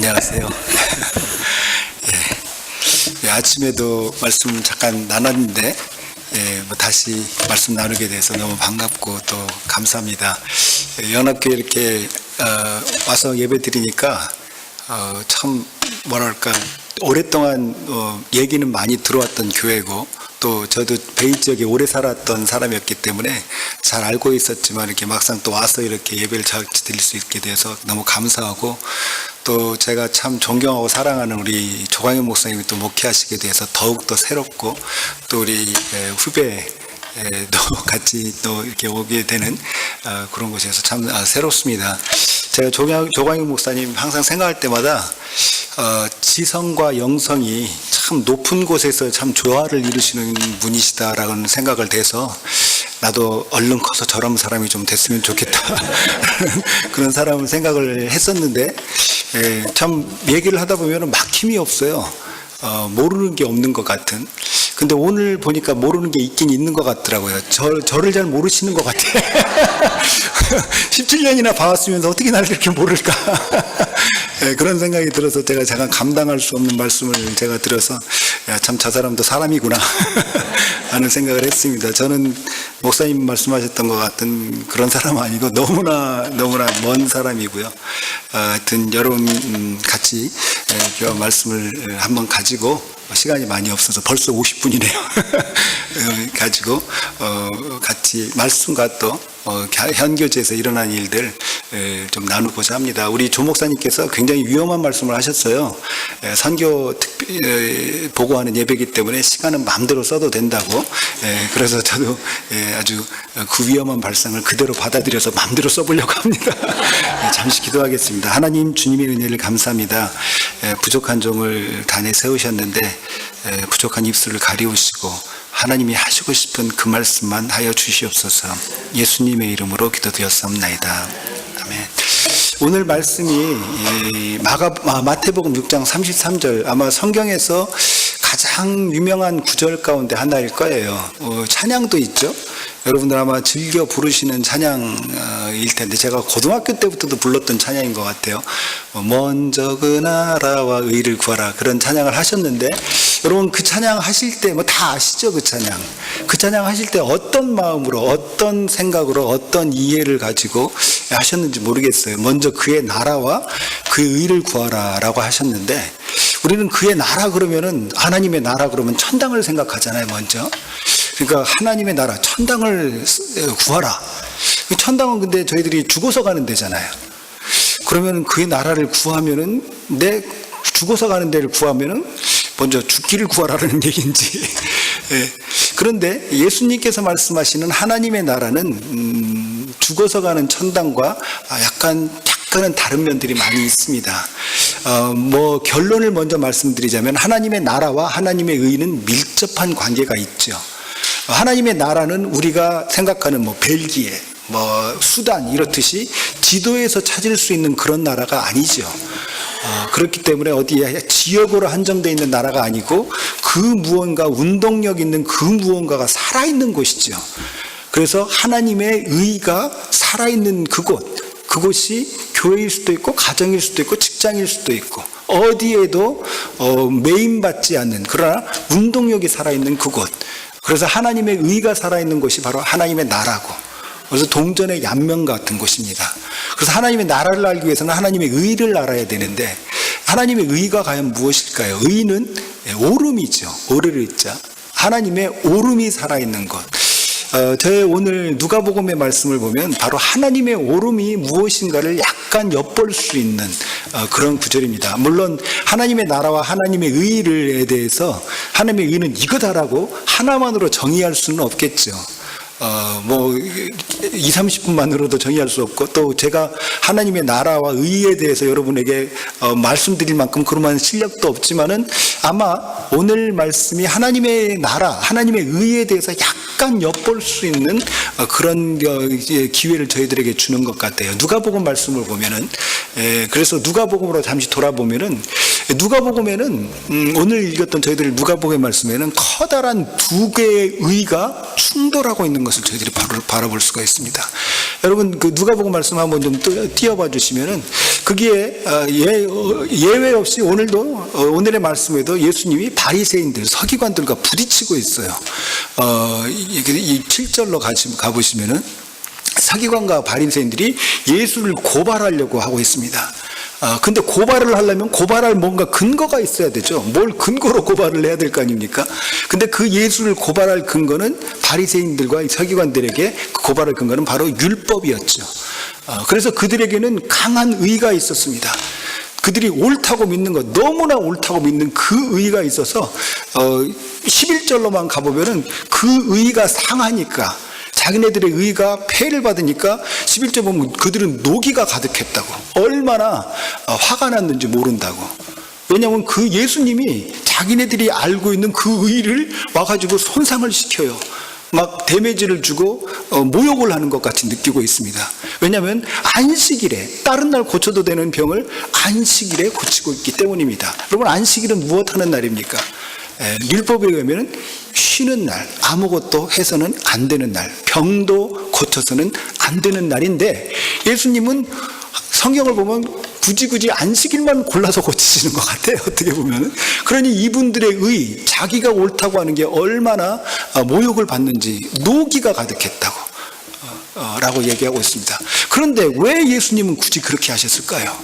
안녕하세요. 아침에도 말씀 잠깐 나눴는데 다시 말씀 나누게 돼서 너무 반갑고 또 감사합니다. 연합교회 이렇게 와서 예배 드리니까 참 뭐랄까 오랫동안 얘기는 많이 들어왔던 교회고 또 저도 베이 지역에 오래 살았던 사람이었기 때문에 잘 알고 있었지만 이렇게 막상 또 와서 이렇게 예배를 잘 드릴 수 있게 돼서 너무 감사하고 또 제가 참 존경하고 사랑하는 우리 조광현 목사님이 또 목회하시게 돼서 더욱더 새롭고 또 우리 후배 또 같이 또 이렇게 오게 되는 그런 곳에서 참 새롭습니다. 제가 조광현 목사님 항상 생각할 때마다 지성과 영성이 참 높은 곳에서 참 조화를 이루시는 분이시다라는 생각을 해서 나도 얼른 커서 저런 사람이 좀 됐으면 좋겠다 그런 사람을 생각을 했었는데 참 얘기를 하다 보면 막힘이 없어요. 모르는 게 없는 것 같은. 근데 오늘 보니까 모르는 게 있긴 있는 것 같더라고요. 저를 잘 모르시는 것 같아요. 17년이나 봐왔으면서 어떻게 나를 이렇게 모를까. 그런 생각이 들어서 제가 잠깐 감당할 수 없는 말씀을 제가 들어서 참 저 사람도 사람이구나 하는 생각을 했습니다. 저는 목사님 말씀하셨던 것 같은 그런 사람 아니고 너무나 먼 사람이고요. 하여튼 여러분 같이 말씀을 한번 가지고 시간이 많이 없어서 벌써 50분이네요. 가지고 같이 말씀과 또 현교제에서 일어난 일들 좀 나누고자 합니다. 우리 조 목사님께서 굉장히 위험한 말씀을 하셨어요. 선교 보고하는 예배이기 때문에 시간은 마음대로 써도 된다고. 그래서 저도 아주 그 위험한 발상을 그대로 받아들여서 마음대로 써보려고 합니다. 잠시 기도하겠습니다. 하나님 주님의 은혜를 감사합니다. 부족한 종을 단에 세우셨는데 부족한 입술을 가리우시고 하나님이 하시고 싶은 그 말씀만 하여 주시옵소서. 예수님의 이름으로 기도드렸사옵나이다. 아멘. 오늘 말씀이 마태복음 6장 33절 아마 성경에서 가장 유명한 구절 가운데 하나일 거예요. 찬양도 있죠. 여러분들 아마 즐겨 부르시는 찬양일 텐데 제가 고등학교 때부터도 불렀던 찬양인 것 같아요. 먼저 그 나라와 의를 구하라 그런 찬양을 하셨는데 여러분 그 찬양 하실 때 뭐 다 아시죠? 그 찬양 하실 때 어떤 마음으로 어떤 생각으로 어떤 이해를 가지고 하셨는지 모르겠어요. 먼저 그의 나라와 그의 의를 구하라 라고 하셨는데 우리는 그의 나라 그러면은 하나님의 나라 그러면 천당을 생각하잖아요. 먼저 그러니까 하나님의 나라 천당을 구하라. 천당은 근데 저희들이 죽어서 가는 데잖아요. 그러면 그의 나라를 구하면은 내 죽어서 가는 데를 구하면은 먼저 죽기를 구하라는 얘기인지. 그런데 예수님께서 말씀하시는 하나님의 나라는 죽어서 가는 천당과 약간은 다른 면들이 많이 있습니다. 결론을 먼저 말씀드리자면 하나님의 나라와 하나님의 의는 밀접한 관계가 있죠. 하나님의 나라는 우리가 생각하는 벨기에, 수단 이렇듯이 지도에서 찾을 수 있는 그런 나라가 아니죠. 그렇기 때문에 어디에 지역으로 한정되어 있는 나라가 아니고 그 무언가 운동력 있는 그 무언가가 살아있는 곳이죠. 그래서 하나님의 의가 살아있는 그곳이 교회일 수도 있고 가정일 수도 있고 직장일 수도 있고 어디에도 매임받지 않는 그러나 운동력이 살아있는 그곳. 그래서 하나님의 의가 살아있는 곳이 바로 하나님의 나라고 그래서 동전의 양면 같은 곳입니다. 그래서 하나님의 나라를 알기 위해서는 하나님의 의를 알아야 되는데 하나님의 의가 과연 무엇일까요? 의는 오름이죠. 오르를 자 하나님의 오름이 살아있는 것. 저의 오늘 누가복음의 말씀을 보면 바로 하나님의 오름이 무엇인가를 약간 엿볼 수 있는 그런 구절입니다. 물론 하나님의 나라와 하나님의 의에 대해서 하나님의 의는 이거다라고 하나만으로 정의할 수는 없겠죠. 20-30분만으로도 정의할 수 없고 또 제가 하나님의 나라와 의에 대해서 여러분에게 말씀드릴 만큼 그런 실력도 없지만은 아마 오늘 말씀이 하나님의 나라, 하나님의 의에 대해서 약간 엿볼 수 있는 그런 기회를 저희들에게 주는 것 같아요. 누가복음 말씀을 보면은 그래서 누가복음으로 잠시 돌아보면은 누가복음에는 오늘 읽었던 저희들 누가복음의 말씀에는 커다란 두 개의 의가 충돌하고 있는 것을 저희들이 바라볼 수가 있습니다. 여러분 그 누가복음 말씀 한번 좀 띄워봐 주시면은 거기에 예외 없이 오늘의 말씀에도 예수님이 바리새인들 서기관들과 부딪히고 있어요. 이 7절로 가보시면은 서기관과 바리새인들이 예수를 고발하려고 하고 있습니다. 근데 고발을 하려면 고발할 뭔가 근거가 있어야 되죠. 뭘 근거로 고발을 해야 될 거 아닙니까? 근데 그 예수를 고발할 근거는 바리새인들과 서기관들에게 그 고발할 근거는 바로 율법이었죠. 그래서 그들에게는 강한 의가 있었습니다. 그들이 옳다고 믿는 것, 너무나 옳다고 믿는 그 의가 있어서 11절로만 가보면은 그 의가 상하니까, 자기네들의 의가 폐해를 받으니까 11절 보면 그들은 노기가 가득했다고, 얼마나 화가 났는지 모른다고. 왜냐하면 그 예수님이 자기네들이 알고 있는 그 의를 와가지고 손상을 시켜요. 막 데미지를 주고 모욕을 하는 것 같이 느끼고 있습니다. 왜냐하면 안식일에, 다른 날 고쳐도 되는 병을 안식일에 고치고 있기 때문입니다. 여러분, 안식일은 무엇하는 날입니까? 율법에 의하면 쉬는 날, 아무것도 해서는 안 되는 날, 병도 고쳐서는 안 되는 날인데, 예수님은 성경을 보면 굳이 안식일만 골라서 고치시는 것 같아요, 어떻게 보면. 그러니 이분들의 의, 자기가 옳다고 하는 게 얼마나 모욕을 받는지, 노기가 가득했다고 라고 얘기하고 있습니다. 그런데 왜 예수님은 굳이 그렇게 하셨을까요?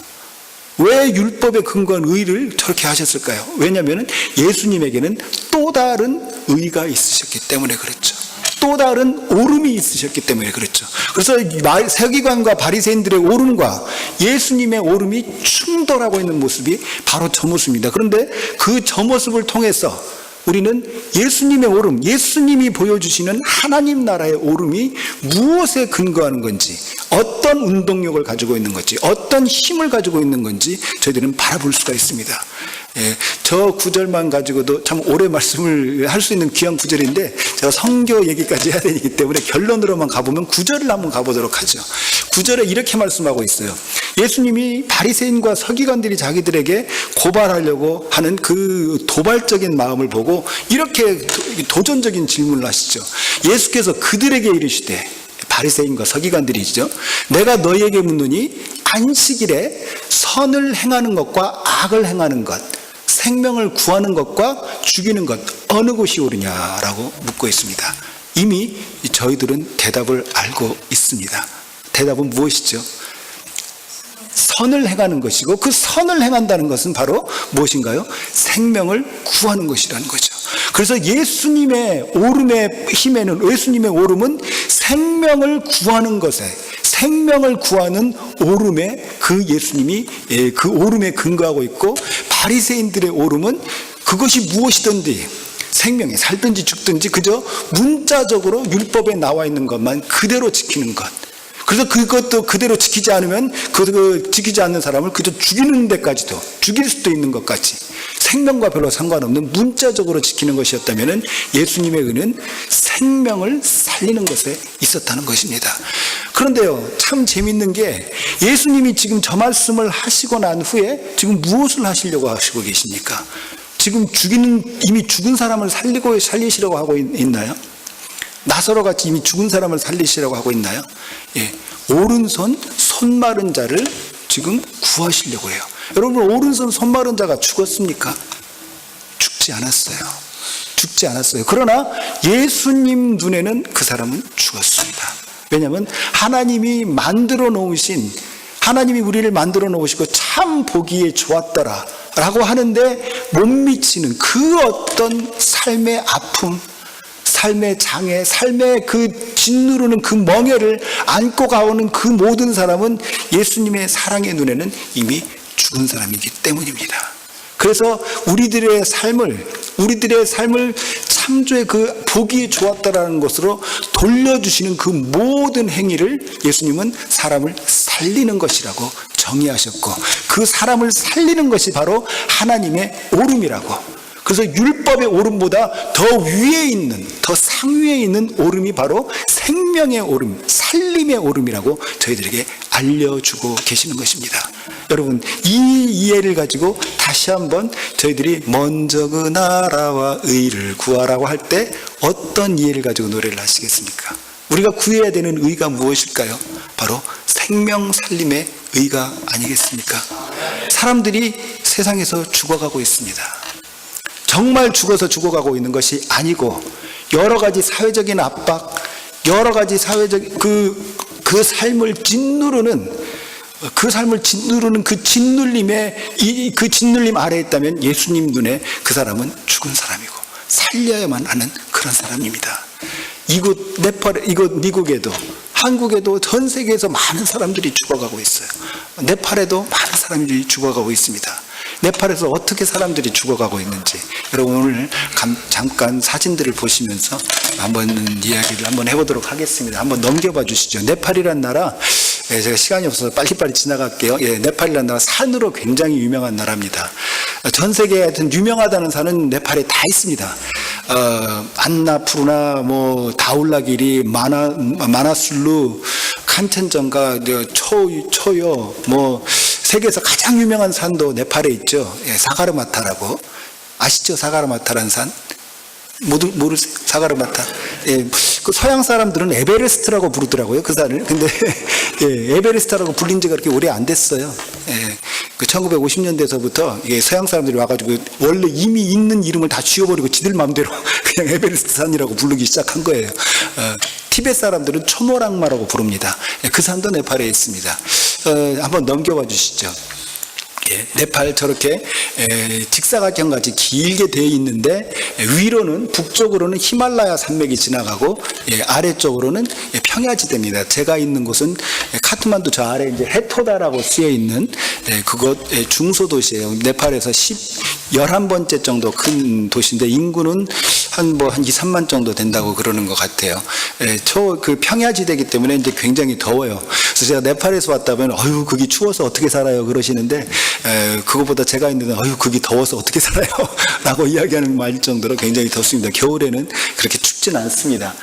왜 율법에 근거한 의를 저렇게 하셨을까요? 왜냐하면 예수님에게는 또 다른 의가 있으셨기 때문에 그렇죠. 또 다른 오름이 있으셨기 때문에 그렇죠. 그래서 서기관과 바리새인들의 오름과 예수님의 오름이 충돌하고 있는 모습이 바로 저 모습입니다. 그런데 그 저 모습을 통해서 우리는 예수님의 오름, 예수님이 보여주시는 하나님 나라의 오름이 무엇에 근거하는 건지, 어떤 운동력을 가지고 있는 건지, 어떤 힘을 가지고 있는 건지 저희들은 바라볼 수가 있습니다. 저 구절만 가지고도 참 오래 말씀을 할 수 있는 귀한 구절인데, 제가 성교 얘기까지 해야 되기 때문에 결론으로만 가보면 구절을 한번 가보도록 하죠. 구절에 이렇게 말씀하고 있어요. 예수님이 바리새인과 서기관들이 자기들에게 고발하려고 하는 그 도발적인 마음을 보고 이렇게 도전적인 질문을 하시죠. 예수께서 그들에게 이르시되, 바리새인과 서기관들이죠, 내가 너희에게 묻노니 안식일에 선을 행하는 것과 악을 행하는 것, 생명을 구하는 것과 죽이는 것, 어느 것이 옳으냐라고 묻고 있습니다. 이미 저희들은 대답을 알고 있습니다. 대답은 무엇이죠? 선을 행하는 것이고, 그 선을 행한다는 것은 바로 무엇인가요? 생명을 구하는 것이라는 거죠. 그래서 예수님의 오름의 힘에는, 예수님의 오름은 생명을 구하는 것에, 생명을 구하는 오름에 그 예수님이 그 오름에 근거하고 있고, 바리새인들의 오름은 그것이 무엇이든지, 생명이 살든지 죽든지 그저 문자적으로 율법에 나와 있는 것만 그대로 지키는 것. 그래서 그것도 그대로 지키지 않으면 지키지 않는 사람을 그저 죽이는 데까지도, 죽일 수도 있는 것 같이 생명과 별로 상관없는 문자적으로 지키는 것이었다면, 예수님의 의는 생명을 살리는 것에 있었다는 것입니다. 그런데요, 참 재밌는 게 예수님이 지금 저 말씀을 하시고 난 후에 지금 무엇을 하시려고 하시고 계십니까? 지금 이미 죽은 사람을 살리시려고 하고 있나요? 나사로 같이 이미 죽은 사람을 살리시려고 하고 있나요? 오른손 손 마른 자를 지금 구하시려고 해요. 여러분, 오른손 손 마른 자가 죽었습니까? 죽지 않았어요. 죽지 않았어요. 그러나 예수님 눈에는 그 사람은 죽었습니다. 왜냐하면 하나님이 우리를 만들어 놓으시고 참 보기에 좋았더라 라고 하는데 못 미치는 그 어떤 삶의 아픔, 삶의 장애, 삶의 그 짓누르는 그 멍에를 안고 가오는 그 모든 사람은 예수님의 사랑의 눈에는 이미 죽은 사람이기 때문입니다. 그래서 우리들의 삶을 창조의 그 보기에 좋았다라는 것으로 돌려주시는 그 모든 행위를 예수님은 사람을 살리는 것이라고 정의하셨고, 그 사람을 살리는 것이 바로 하나님의 오름이라고. 그래서 율법의 오름보다 더 위에 있는, 더 상위에 있는 오름이 바로 생명의 오름, 살림의 오름이라고 저희들에게 알려주고 계시는 것입니다. 여러분, 이 이해를 가지고 다시 한번 저희들이 먼저 그 나라와 의를 구하라고 할 때 어떤 이해를 가지고 노래를 하시겠습니까? 우리가 구해야 되는 의가 무엇일까요? 바로 생명 살림의 의가 아니겠습니까? 사람들이 세상에서 죽어가고 있습니다. 정말 죽어서 죽어가고 있는 것이 아니고 여러 가지 사회적인 압박, 여러 가지 사회적 그 삶을 짓누르는 그 짓눌림에 그 짓눌림 아래에 있다면 예수님 눈에 그 사람은 죽은 사람이고 살려야만 하는 그런 사람입니다. 이곳 네팔, 이곳 미국에도 한국에도 전 세계에서 많은 사람들이 죽어가고 있어요. 네팔에도 많은 사람들이 죽어가고 있습니다. 네팔에서 어떻게 사람들이 죽어가고 있는지 여러분 오늘 잠깐 사진들을 보시면서 한번 이야기를 한번 해보도록 하겠습니다. 한번 넘겨봐 주시죠. 네팔이란 나라, 제가 시간이 없어서 빨리빨리 지나갈게요. 네팔이란 나라 산으로 굉장히 유명한 나라입니다. 전 세계에 하여튼 유명하다는 산은 네팔에 다 있습니다. 안나푸르나, 뭐 다울라기리, 마나슬루, 칸첸정가, 초요, 뭐 세계에서 가장 유명한 산도 네팔에 있죠. 사가르마타라고. 아시죠? 사가르마타라는 산? 모르세요? 사가르마타. 그 서양 사람들은 에베레스트라고 부르더라고요, 그 산을. 근데 에베레스트라고 불린 지가 그렇게 오래 안 됐어요. 그 1950년대서부터 서양 사람들이 와가지고 원래 이미 있는 이름을 다 지워버리고 지들 마음대로 그냥 에베레스트 산이라고 부르기 시작한 거예요. 티베트 사람들은 초노랑마라고 부릅니다. 그 산도 네팔에 있습니다. 한번 넘겨봐 주시죠. 네팔 저렇게 직사각형같이 길게 되어 있는데 위로는 북쪽으로는 히말라야 산맥이 지나가고 아래쪽으로는 평야지대입니다. 제가 있는 곳은 카트만두 저 아래 이제 헤토다라고 쓰여 있는 그곳 중소도시예요. 네팔에서 11번째 정도 큰 도시인데 인구는 한 2, 3만 정도 된다고 그러는 것 같아요. 그 평야지대이기 때문에 이제 굉장히 더워요. 그래서 제가 네팔에서 왔다면 어휴 거기 추워서 어떻게 살아요 그러시는데 그거보다 제가 있는 데는 어휴 거기 더워서 어떻게 살아요 라고 이야기하는 말 정도로 굉장히 덥습니다. 겨울에는 그렇게 춥진 않습니다.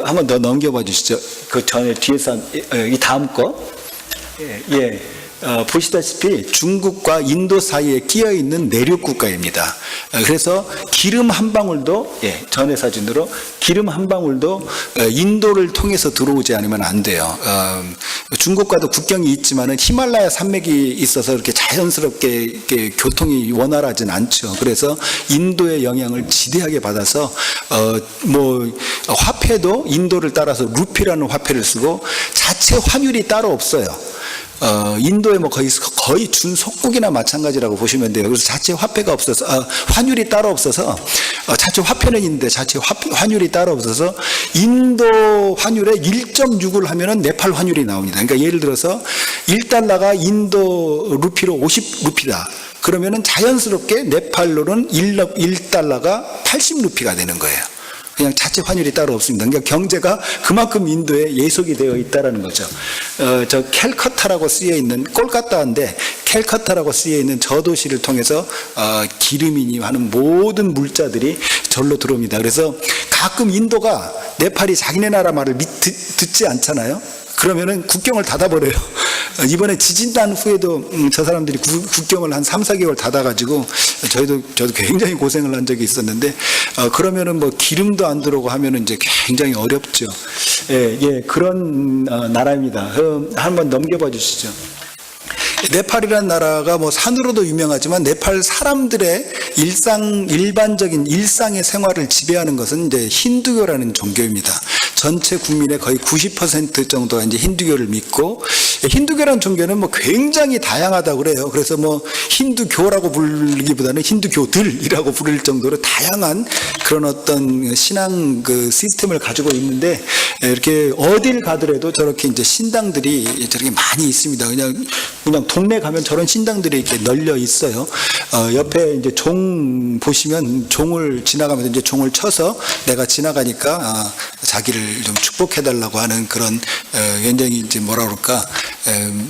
한번 더 넘겨봐 주시죠. 그 전에 뒤에서 이 다음 거. 보시다시피 중국과 인도 사이에 끼어 있는 내륙 국가입니다. 그래서 기름 한 방울도 전의 사진으로 기름 한 방울도 인도를 통해서 들어오지 않으면 안 돼요. 중국과도 국경이 있지만은 히말라야 산맥이 있어서 이렇게 자연스럽게 이렇게 교통이 원활하진 않죠. 그래서 인도의 영향을 지대하게 받아서 화폐도 인도를 따라서 루피라는 화폐를 쓰고 자체 환율이 따로 없어요. 인도에 뭐 거의 준속국이나 마찬가지라고 보시면 돼요. 그래서 자체 화폐가 없어서, 환율이 따로 없어서, 자체 화폐는 있는데 자체 환율이 따로 없어서 인도 환율에 1.6을 하면은 네팔 환율이 나옵니다. 그러니까 예를 들어서 1달러가 인도 루피로 50루피다. 그러면은 자연스럽게 네팔로는 1달러가 80루피가 되는 거예요. 그냥 자체 환율이 따로 없습니다. 그러니까 경제가 그만큼 인도에 예속이 되어 있다는 거죠. 저 캘커타라고 쓰여 있는 꼴까따인데 캘커타라고 쓰여 있는 저 도시를 통해서 기름이니 하는 모든 물자들이 절로 들어옵니다. 그래서 가끔 인도가 네팔이 자기네 나라 말을 듣지 않잖아요. 그러면은 국경을 닫아버려요. 이번에 지진 난 후에도 저 사람들이 국경을 한 3, 4개월 닫아가지고 저도 굉장히 고생을 한 적이 있었는데 그러면은 뭐 기름도 안 들어오고 하면은 이제 굉장히 어렵죠. 그런 나라입니다. 한번 넘겨봐 주시죠. 네팔이라는 나라가 뭐 산으로도 유명하지만 네팔 사람들의 일반적인 일상의 생활을 지배하는 것은 이제 힌두교라는 종교입니다. 전체 국민의 거의 90% 정도가 이제 힌두교를 믿고, 힌두교라는 종교는 뭐 굉장히 다양하다고 그래요. 그래서 뭐 힌두교라고 부르기보다는 힌두교들이라고 부를 정도로 다양한 그런 어떤 신앙 그 시스템을 가지고 있는데, 이렇게 어딜 가더라도 저렇게 이제 신당들이 저렇게 많이 있습니다. 그냥 동네 가면 저런 신당들이 이렇게 널려 있어요. 옆에 이제 종 보시면 종을 지나가면서 이제 종을 쳐서 내가 지나가니까 자기를 좀 축복해달라고 하는 그런 굉장히 이제 뭐라 그럴까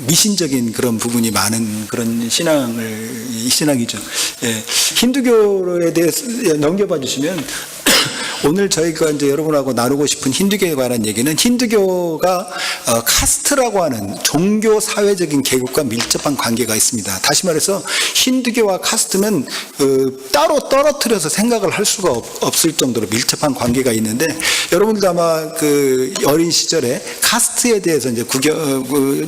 미신적인 그런 부분이 많은 그런 신앙이죠. 힌두교에 대해서 넘겨봐 주시면 오늘 저희가 이제 여러분하고 나누고 싶은 힌두교에 관한 얘기는 힌두교가 카스트라고 하는 종교 사회적인 계급과 밀접한 관계가 있습니다. 다시 말해서 힌두교와 카스트는 따로 떨어뜨려서 생각을 할 수가 없을 정도로 밀접한 관계가 있는데, 여러분도 아마 그 어린 시절에 카스트에 대해서 이제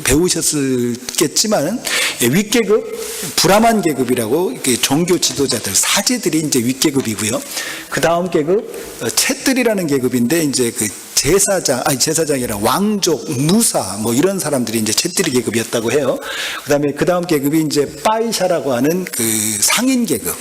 배우셨겠지만, 윗계급, 브라만 계급이라고 종교 지도자들, 사제들이 이제 윗계급이고요. 그 다음 계급, 챗들이라는 계급인데, 이제 그 제사장이라 왕족, 무사, 뭐 이런 사람들이 이제 챗들이 계급이었다고 해요. 그 다음 계급이 이제 파이샤라고 하는 그 상인 계급.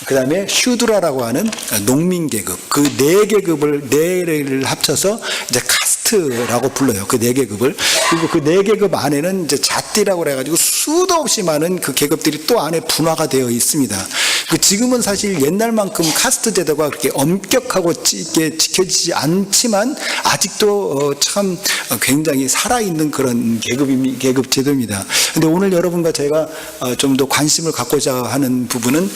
그 다음에 슈드라라고 하는 농민 계급. 그 네 계급을 합쳐서 이제 카스트라고 불러요. 그 네 계급을. 그리고 그 네 계급 안에는 이제 자띠라고 해가지고 수도 없이 많은 그 계급들이 또 안에 분화가 되어 있습니다. 지금은 사실 옛날만큼 카스트 제도가 그렇게 엄격하고 지켜지지 않지만 아직도 참 굉장히 살아있는 그런 계급 제도입니다. 근데 오늘 여러분과 제가 좀 더 관심을 갖고자 하는 부분은,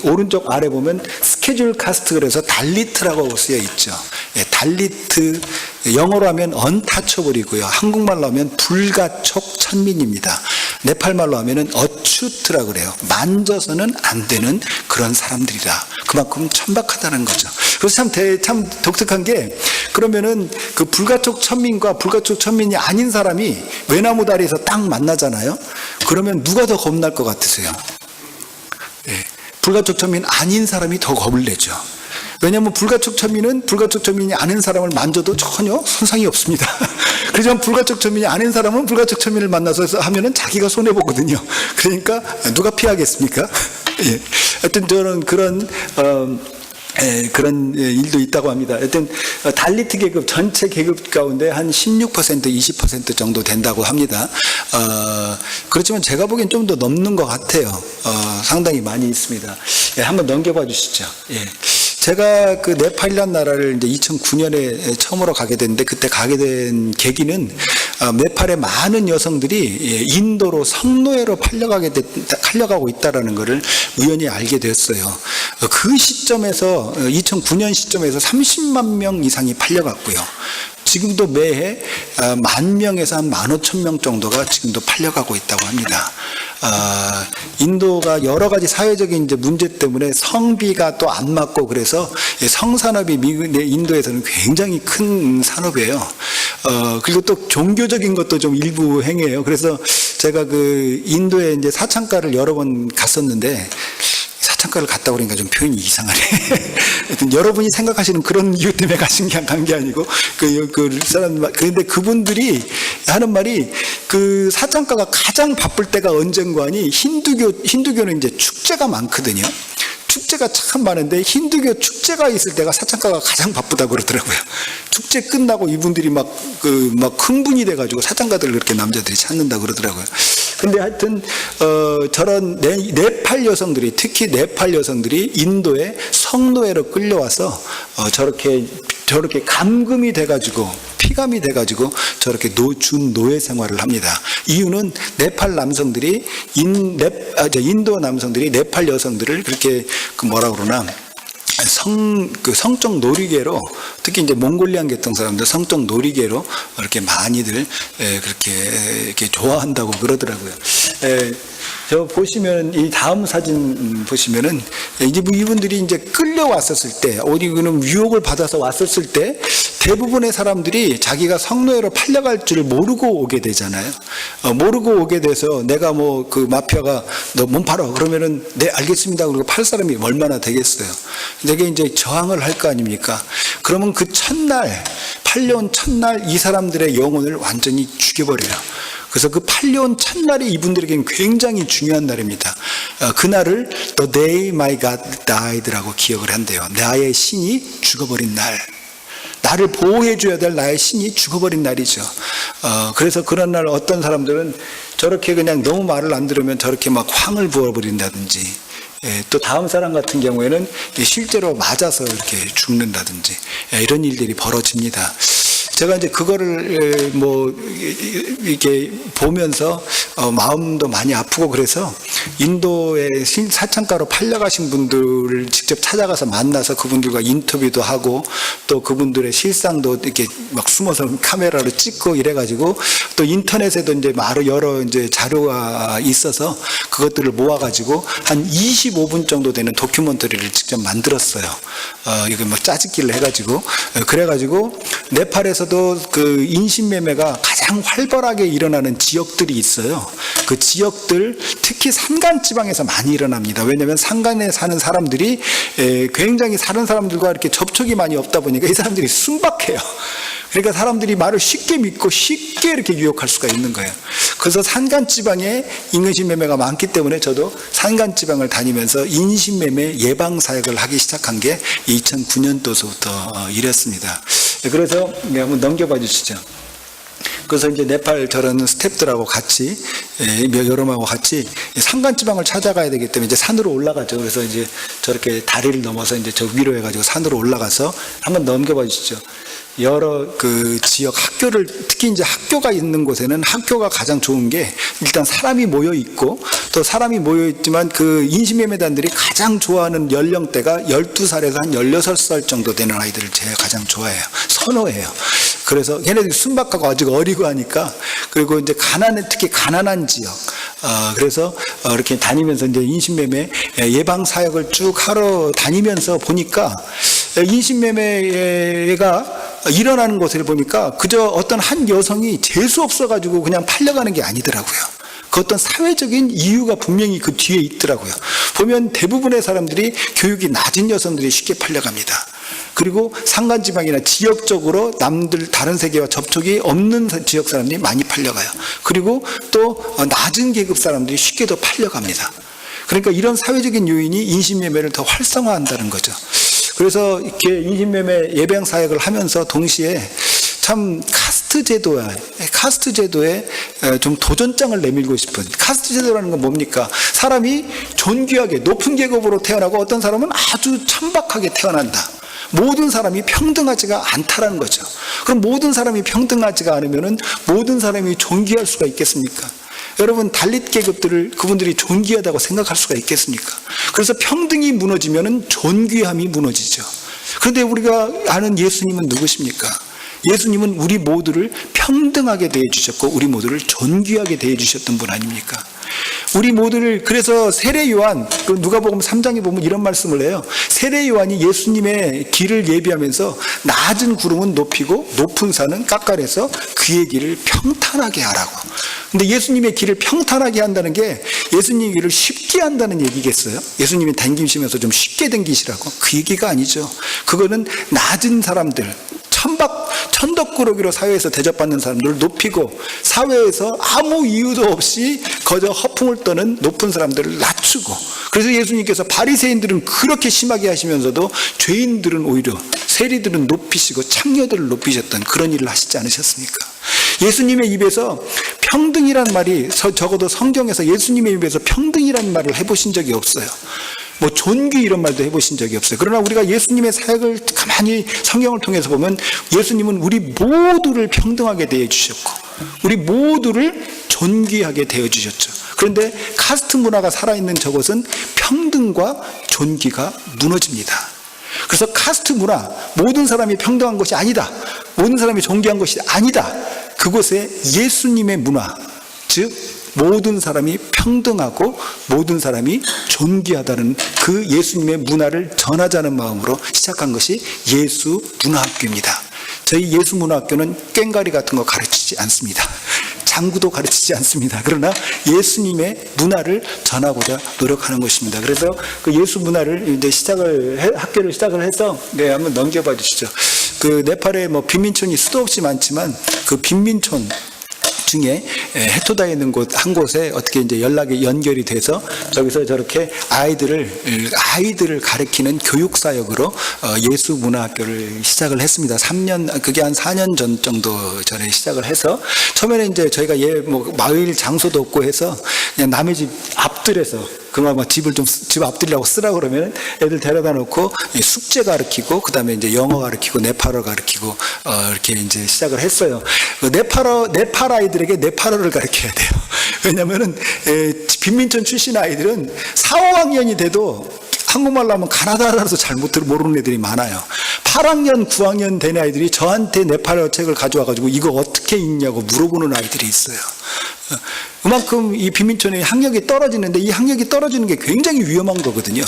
오른쪽 아래 보면 스케줄 카스트, 그래서 달리트라고 쓰여 있죠. 달리트, 영어로 하면 언타처블이고요. 한국말로 하면 불가촉 천민입니다. 네팔말로 하면은 어추트라고 그래요. 만져서는 안 되는 그런 사람들이라. 그만큼 천박하다는 거죠. 그래서 참 독특한 게, 그러면은 그 불가촉 천민과 불가촉 천민이 아닌 사람이 외나무 다리에서 딱 만나잖아요. 그러면 누가 더 겁날 것 같으세요? 불가촉 천민 아닌 사람이 더 겁을 내죠. 왜냐하면 불가촉 천민이 아는 사람을 만져도 전혀 손상이 없습니다. 그렇지만 불가촉 천민이 아닌 사람은 불가촉 천민을 만나서 하면은 자기가 손해보거든요. 그러니까 누가 피하겠습니까? 하여튼 저는 그런 일도 있다고 합니다. 하여튼 달리트 계급, 전체 계급 가운데 한 16%, 20% 정도 된다고 합니다. 그렇지만 제가 보기엔 좀 더 넘는 것 같아요. 상당히 많이 있습니다. 한번 넘겨봐 주시죠. 제가 그 네팔이라는 나라를 이제 2009년에 처음으로 가게 됐는데, 그때 가게 된 계기는 네팔의 많은 여성들이 인도로 성노예로 팔려가고 있다라는 것을 우연히 알게 됐어요. 그 시점에서 2009년 시점에서 30만 명 이상이 팔려갔고요. 지금도 매해 10,000명에서 한 15,000명 정도가 지금도 팔려가고 있다고 합니다. 인도가 여러 가지 사회적인 이제 문제 때문에 성비가 또 안 맞고, 그래서 성산업이 인도에서는 굉장히 큰 산업이에요. 그리고 또 종교적인 것도 좀 일부 행해요. 그래서 제가 그 인도에 이제 사창가를 여러 번 갔었는데, 사창가를 갔다 그러니까 좀 표현이 이상하네. 여러분이 생각하시는 그런 이유 때문에 간 게 아니고, 그런데 그분들이 하는 말이, 그 사창가가 가장 바쁠 때가 언젠가 하니, 힌두교는 이제 축제가 많거든요. 축제가 참 많은데 힌두교 축제가 있을 때가 사창가가 가장 바쁘다고 그러더라고요. 축제 끝나고 이분들이 막 흥분이 돼가지고 사창가들을 그렇게 남자들이 찾는다고 그러더라고요. 근데 하여튼 저런 네팔 여성들이, 특히 네팔 여성들이 인도에 성노예로 끌려와서 저렇게 감금이 돼가지고, 피감이 돼가지고 저렇게 준노예 생활을 합니다. 이유는 네팔 남성들이 인도 남성들이 네팔 여성들을 그렇게 성적 놀이개로, 특히 이제 몽골리안 계통 사람들 성적 놀이개로 이렇게 많이들 이렇게 좋아한다고 그러더라고요. 저 보시면 이 다음 사진 보시면은 이제 이분들이 이제 끌려왔었을 때, 어디는 유혹을 받아서 왔었을 때 대부분의 사람들이 자기가 성노예로 팔려갈 줄 모르고 오게 되잖아요. 모르고 오게 돼서 내가 뭐 그 마피아가 너 몸 팔아 그러면은 네 알겠습니다. 그리고 팔 사람이 얼마나 되겠어요. 내게 이제 저항을 할 거 아닙니까? 그러면 그 팔려온 첫날 이 사람들의 영혼을 완전히 죽여버려요. 그래서 그 팔려온 첫날이 이분들에게는 굉장히 중요한 날입니다. 그날을 The day my God died라고 기억을 한대요. 나의 신이 죽어버린 날. 나를 보호해줘야 될 나의 신이 죽어버린 날이죠. 그래서 그런 날 어떤 사람들은 저렇게 그냥 너무 말을 안 들으면 저렇게 막 황을 부어버린다든지, 또 다음 사람 같은 경우에는 실제로 맞아서 이렇게 죽는다든지, 이런 일들이 벌어집니다. 제가 이제 그거를 이렇게 보면서 마음도 많이 아프고 그래서 인도의 사창가로 팔려가신 분들을 직접 찾아가서 만나서 그분들과 인터뷰도 하고 또 그분들의 실상도 이렇게 막 숨어서 카메라로 찍고 이래가지고 또 인터넷에도 이제 여러 이제 자료가 있어서 그것들을 모아가지고 한 25분 정도 되는 다큐멘터리를 직접 만들었어요. 이거 막 짜집기를 해가지고 그래가지고 네팔에서도 그 인신매매가 가장 활발하게 일어나는 지역들이 있어요. 그 지역들 특히 산간 지방에서 많이 일어납니다. 왜냐하면 산간에 사는 사람들이 굉장히 다른 사람들과 이렇게 접촉이 많이 없다 보니까 이 사람들이 순박해요. 그러니까 사람들이 말을 쉽게 믿고 쉽게 이렇게 유혹할 수가 있는 거예요. 그래서 산간 지방에 인신매매가 많기 때문에 저도 산간 지방을 다니면서 인신매매 예방 사역을 하기 시작한 게 2009년도서부터 이랬습니다. 그래서 한번 넘겨봐 주시죠. 그래서 이제 네팔 저런 스태프들하고 같이 여러 명하고 같이 산간지방을 찾아가야 되기 때문에 이제 산으로 올라가죠. 그래서 이제 저렇게 다리를 넘어서 이제 저 위로 해가지고 산으로 올라가서 한번 넘겨봐 주시죠. 여러 그 지역 학교를 특히 이제 학교가 있는 곳에는 학교가 가장 좋은 게 일단 사람이 모여 있고 또 사람이 모여 있지만 그 인신매매단들이 가장 좋아하는 연령대가 12살에서 한 16살 정도 되는 아이들을 제가 가장 좋아해요. 선호해요. 그래서 걔네들이 순박하고 아직 어리고 하니까 그리고 이제 특히 가난한 지역 그래서 이렇게 다니면서 이제 인신매매 예방 사역을 쭉 하러 다니면서 보니까 인신매매가 일어나는 것을 보니까 그저 어떤 한 여성이 재수 없어가지고 그냥 팔려가는 게 아니더라고요. 그 어떤 사회적인 이유가 분명히 그 뒤에 있더라고요. 보면 대부분의 사람들이 교육이 낮은 여성들이 쉽게 팔려갑니다. 그리고 산간지방이나 지역적으로 다른 세계와 접촉이 없는 지역 사람들이 많이 팔려가요. 그리고 또 낮은 계급 사람들이 쉽게 더 팔려갑니다. 그러니까 이런 사회적인 요인이 인신매매를 더 활성화한다는 거죠. 그래서 이렇게 인신매매 예방 사역을 하면서 동시에 참 카스트 제도에 좀 도전장을 내밀고 싶은 카스트 제도라는 건 뭡니까? 사람이 존귀하게 높은 계급으로 태어나고 어떤 사람은 아주 천박하게 태어난다. 모든 사람이 평등하지가 않다라는 거죠. 그럼 모든 사람이 평등하지가 않으면은 모든 사람이 존귀할 수가 있겠습니까? 여러분 달릿 계급들을 그분들이 존귀하다고 생각할 수가 있겠습니까? 그래서 평등이 무너지면은 존귀함이 무너지죠. 그런데 우리가 아는 예수님은 누구십니까? 예수님은 우리 모두를 평등하게 대해주셨고 우리 모두를 존귀하게 대해주셨던 분 아닙니까? 우리 모두를 그래서 세례 요한 누가복음 3장에 보면 이런 말씀을 해요. 세례 요한이 예수님의 길을 예비하면서 낮은 구름은 높이고 높은 산은 깎아내서 그의 길을 평탄하게 하라고. 근데 예수님의 길을 평탄하게 한다는 게 예수님의 길을 쉽게 한다는 얘기겠어요? 예수님이 당기시면서 좀 쉽게 당기시라고? 그 얘기가 아니죠. 그거는 낮은 사람들 천덕꾸러기로 사회에서 대접받는 사람들을 높이고 사회에서 아무 이유도 없이 거저 허풍을 떠는 높은 사람들을 낮추고 그래서 예수님께서 바리새인들은 그렇게 심하게 하시면서도 죄인들은 오히려 세리들은 높이시고 창녀들을 높이셨던 그런 일을 하시지 않으셨습니까? 예수님의 입에서 평등이란 말이 적어도 성경에서 예수님의 입에서 평등이라는 말을 해보신 적이 없어요. 뭐 존귀 이런 말도 해보신 적이 없어요. 그러나 우리가 예수님의 사역을 가만히 성경을 통해서 보면 예수님은 우리 모두를 평등하게 대해주셨고 우리 모두를 존귀하게 대해주셨죠. 그런데 카스트 문화가 살아있는 저곳은 평등과 존귀가 무너집니다. 그래서 카스트 문화, 모든 사람이 평등한 것이 아니다, 모든 사람이 존귀한 것이 아니다, 그곳에 예수님의 문화, 즉 모든 사람이 평등하고 모든 사람이 존귀하다는 그 예수님의 문화를 전하자는 마음으로 시작한 것이 예수 문화학교입니다. 저희 예수 문화학교는 꽹과리 같은 거 가르치지 않습니다. 장구도 가르치지 않습니다. 그러나 예수님의 문화를 전하고자 노력하는 것입니다. 그래서 그 예수 문화를 이제 학교를 시작을 해서 한번 넘겨봐 주시죠. 그 네팔에 뭐 빈민촌이 수도 없이 많지만 그 빈민촌 중에 해토다에 있는 한 곳에 어떻게 이제 연결이 돼서 저기서 저렇게 아이들을 가르치는 교육사역으로 예수 문화학교를 시작을 했습니다. 그게 한 4년 전 정도 전에 시작을 해서 처음에는 이제 저희가 마을 장소도 없고 해서 그냥 남의 집 앞들에서 그만 집 앞들이라고 쓰라 그러면 애들 데려다 놓고 숙제 가르치고 그다음에 이제 영어 가르치고 네팔어 가르치고 이렇게 이제 시작을 했어요. 네팔 아이들에게 네팔어를 가르쳐야 돼요. 왜냐면은 빈민촌 출신 아이들은 4, 5학년이 돼도 한국말로 하면 가나다라서 잘 모르는 애들이 많아요. 8학년, 9학년 된 아이들이 저한테 네팔어 책을 가져와가지고 이거 어떻게 읽냐고 물어보는 아이들이 있어요. 그만큼 이 빈민촌의 학력이 떨어지는데 이 학력이 떨어지는 게 굉장히 위험한 거거든요.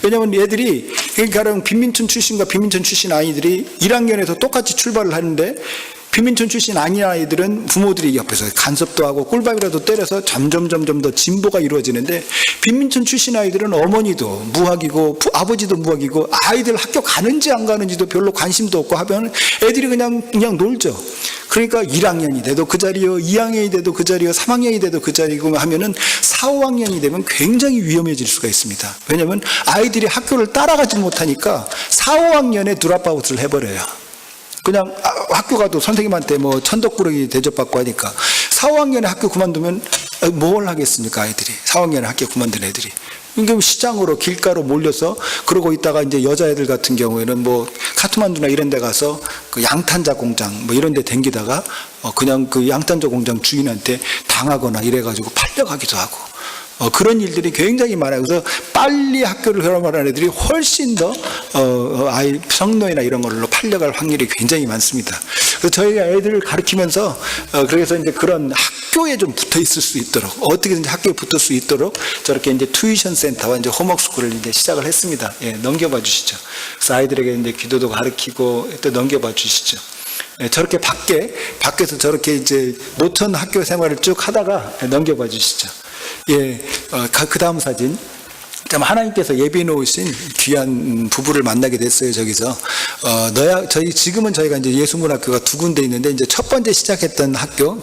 왜냐하면 얘들이 그러니까 빈민촌 출신과 빈민촌 출신 아이들이 1학년에서 똑같이 출발을 하는데 빈민촌 출신 아닌 아이들은 부모들이 옆에서 간섭도 하고 꿀밤이라도 때려서 점점 더 진보가 이루어지는데 빈민촌 출신 아이들은 어머니도 무학이고 아버지도 무학이고 아이들 학교 가는지 안 가는지도 별로 관심도 없고 하면 애들이 그냥 놀죠. 그러니까 1학년이 돼도 그 자리요, 2학년이 돼도 그 자리요, 3학년이 돼도 그 자리고 하면은 4, 5학년이 되면 굉장히 위험해질 수가 있습니다. 왜냐하면 아이들이 학교를 따라가지 못하니까 4, 5학년에 드랍아웃을 해버려요. 그냥 학교 가도 선생님한테 뭐 천덕꾸러기 대접받고 하니까 4, 5학년에 학교 그만두면 뭘 하겠습니까? 아이들이 4, 5학년에 학교 그만둔 애들이 그러니까 시장으로 길가로 몰려서 그러고 있다가 이제 여자애들 같은 경우에는 뭐 카트만두나 이런 데 가서 그 양탄자 공장 뭐 이런 데 댕기다가 그냥 그 양탄자 공장 주인한테 당하거나 이래가지고 팔려가기도 하고 그런 일들이 굉장히 많아요. 그래서 빨리 학교를 졸업하는 애들이 훨씬 더 아이 성노예나 이런 걸로 팔려갈 확률이 굉장히 많습니다. 그래서 저희가 애들을 가르치면서 그래서 이제 그런 학교에 좀 붙어 있을 수 있도록 어떻게든지 학교에 붙을 수 있도록 저렇게 이제 튜이션 센터와 이제 홈워크스쿨을 이제 시작을 했습니다. 예, 넘겨봐 주시죠. 그래서 아이들에게 이제 기도도 가르치고 또 넘겨봐 주시죠. 예, 저렇게 밖에서 저렇게 이제 노천 학교 생활을 쭉 하다가 넘겨봐 주시죠. 예, 그 다음 사진. 하나님께서 예비해 놓으신 귀한 부부를 만나게 됐어요. 저기서 지금은 저희가 이제 예수문학교가 2군데 있는데 이제 첫 번째 시작했던 학교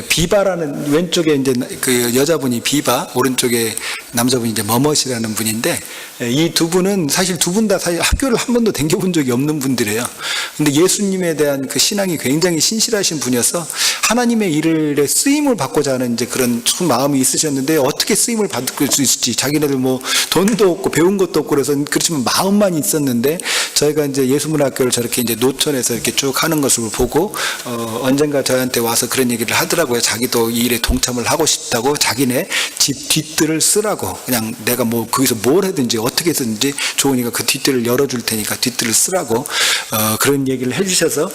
비바라는 왼쪽에 이제 그 여자분이 비바, 오른쪽에 남자분이 이제 머머시라는 분인데 이 두 분은 사실 두 분 다 사실 학교를 한 번도 다녀본 적이 없는 분들이에요. 근데 예수님에 대한 그 신앙이 굉장히 신실하신 분이어서 하나님의 일에 쓰임을 받고자 하는 이제 그런 큰 마음이 있으셨는데 어떻게 쓰임을 받을 수 있을지 자기네들 뭐 돈도 없고 배운 것도 없고 그래서 그렇지만 마음만 있었는데 저희가 이제 예수문학교를 저렇게 이제 노천에서 이렇게 쭉 하는 것을 보고 언젠가 저한테 와서 그런 얘기를 하더라고요. 자기도 이 일에 동참을 하고 싶다고 자기네 집 뒷뜰을 쓰라고 그냥 내가 뭐 거기서 뭘 하든지 어떻게 해서든지 좋으니까 그 뒷뜰을 열어줄 테니까 뒷뜰을 쓰라고 그런 얘기를 해주셔서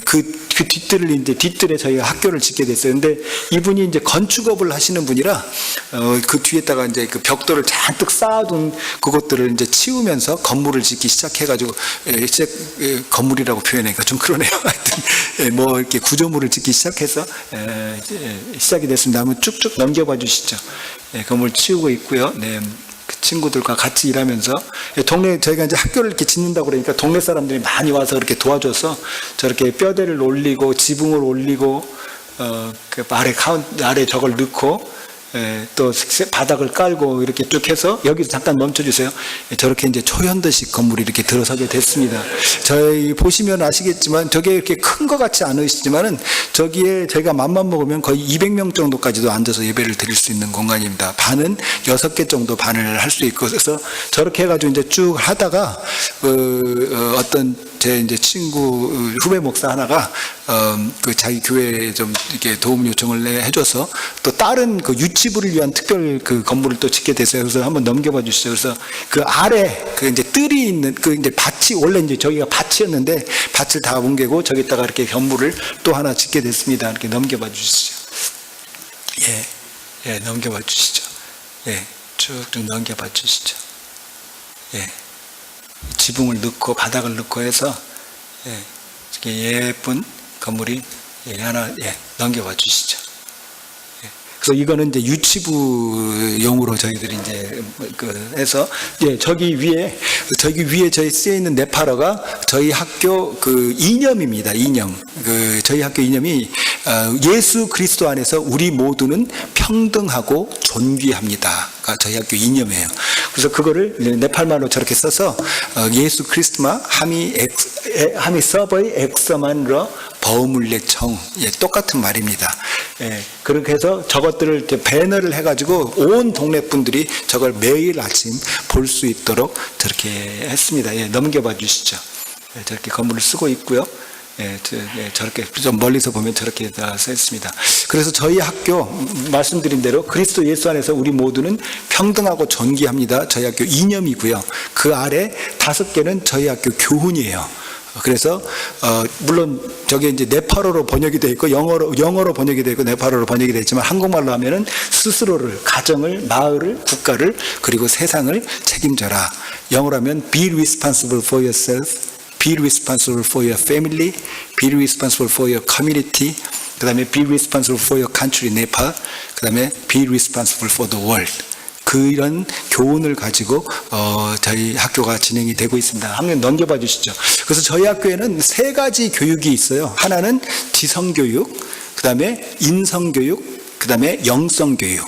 그 뒷뜰을 이제 뒷뜰에 저희가 학교를 짓게 됐어요. 근데 이분이 이제 건축업을 하시는 분이라 그 뒤에다가 이제 그 벽돌을 잔뜩 쌓아둔 그것들을 이제 치우면서 건물을 짓기 시작해가지고 건물이라고 표현하니까 좀 그러네요. 하여튼 뭐 이렇게 구조물을 짓기 시작해서 시작이 됐습니다. 한번 쭉쭉 넘겨봐 주시죠. 건물 치우고 있고요. 네. 그 친구들과 같이 일하면서 동네 저희가 이제 학교를 이렇게 짓는다고 그러니까 동네 사람들이 많이 와서 이렇게 도와줘서 저렇게 뼈대를 올리고 지붕을 올리고 그 아래 저걸 넣고 또 바닥을 깔고 이렇게 쭉 해서 여기서 잠깐 멈춰주세요. 저렇게 이제 초현대식 건물이 이렇게 들어서게 됐습니다. 저희 보시면 아시겠지만 저게 이렇게 큰 것 같지 않으시지만은 저기에 저희가 맘만 먹으면 거의 200명 정도까지도 앉아서 예배를 드릴 수 있는 공간입니다. 반은 6개 정도 반을 할 수 있고 그래서 저렇게 해가지고 이제 쭉 하다가 어떤 제 이제 친구 후배 목사 하나가 그 자기 교회에 좀 이렇게 도움 요청을 해줘서 또 다른 그 유치부를 위한 특별 그 건물을 또 짓게 됐어요. 그래서 한번 넘겨봐 주시죠. 그래서 그 아래 그 이제 뜰이 있는 그 이제 밭이 원래 이제 저기가 밭이었는데 밭을 다 옮기고 저기다가 이렇게 건물을 또 하나 짓게 됐습니다. 이렇게 넘겨봐 주시죠. 예, 넘겨봐 주시죠. 예, 쭉쭉 넘겨봐 주시죠. 예. 지붕을 넣고 바닥을 넣고 해서 이렇게 예쁜 건물이 하나 넘겨봐 주시죠. 그래서 이거는 이제 유치부용으로 저희들이 이제 해서 저기 위에 저희 쓰여 있는 네팔어가 저희 학교 그 이념입니다. 이념. 그 저희 학교 이념이 예수 그리스도 안에서 우리 모두는 평등하고 존귀합니다. 저희 학교 이념이에요. 그래서 그거를 네팔말로 저렇게 써서 예수 크리스마 하미 서버의 엑서만러 버물레 청, 똑같은 말입니다. 그렇게 해서 저것들을 배너를 해가지고 온 동네 분들이 저걸 매일 아침 볼 수 있도록 저렇게 했습니다. 넘겨봐 주시죠. 저렇게 건물을 쓰고 있고요. 저렇게 좀 멀리서 보면 저렇게 다 써 있습니다. 그래서 저희 학교 말씀드린 대로 그리스도 예수 안에서 우리 모두는 평등하고 존귀합니다. 저희 학교 이념이고요. 그 아래 5개는 저희 학교 교훈이에요. 그래서 물론 저게 이제 네팔어로 번역이 되어 있고 영어로 번역이 되어 있고 네팔어로 번역이 되어 있지만 한국말로 하면은 스스로를, 가정을, 마을을, 국가를, 그리고 세상을 책임져라. 영어로 하면 be responsible for yourself, be responsible for your family, be responsible for your community, 그 다음에 be responsible for your country, 네팔, 그 다음에 be responsible for the world. 그런 교훈을 가지고 저희 학교가 진행이 되고 있습니다. 한번 넘겨봐 주시죠. 그래서 저희 학교에는 3가지 교육이 있어요. 하나는 지성교육, 그 다음에 인성교육, 그 다음에 영성교육.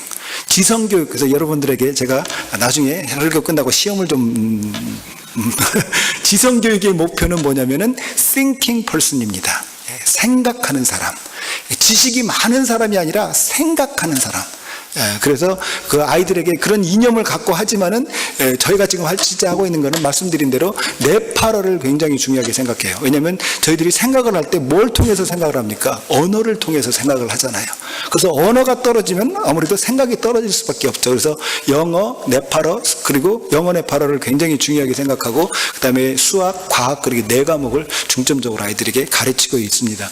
지성교육, 그래서 여러분들에게 제가 나중에 학교 끝나고 시험을 좀 지성교육의 목표는 뭐냐면은 thinking person입니다. 생각하는 사람. 지식이 많은 사람이 아니라 생각하는 사람. 그래서 그 아이들에게 그런 이념을 갖고 하지만은 저희가 지금 하고 있는 거는 말씀드린 대로 네팔어를 굉장히 중요하게 생각해요. 왜냐하면 저희들이 생각을 할 때 뭘 통해서 생각을 합니까? 언어를 통해서 생각을 하잖아요. 그래서 언어가 떨어지면 아무래도 생각이 떨어질 수밖에 없죠. 그래서 영어, 네팔어, 그리고 영어, 네팔어를 굉장히 중요하게 생각하고 그 다음에 수학, 과학, 그리고 4과목을 중점적으로 아이들에게 가르치고 있습니다.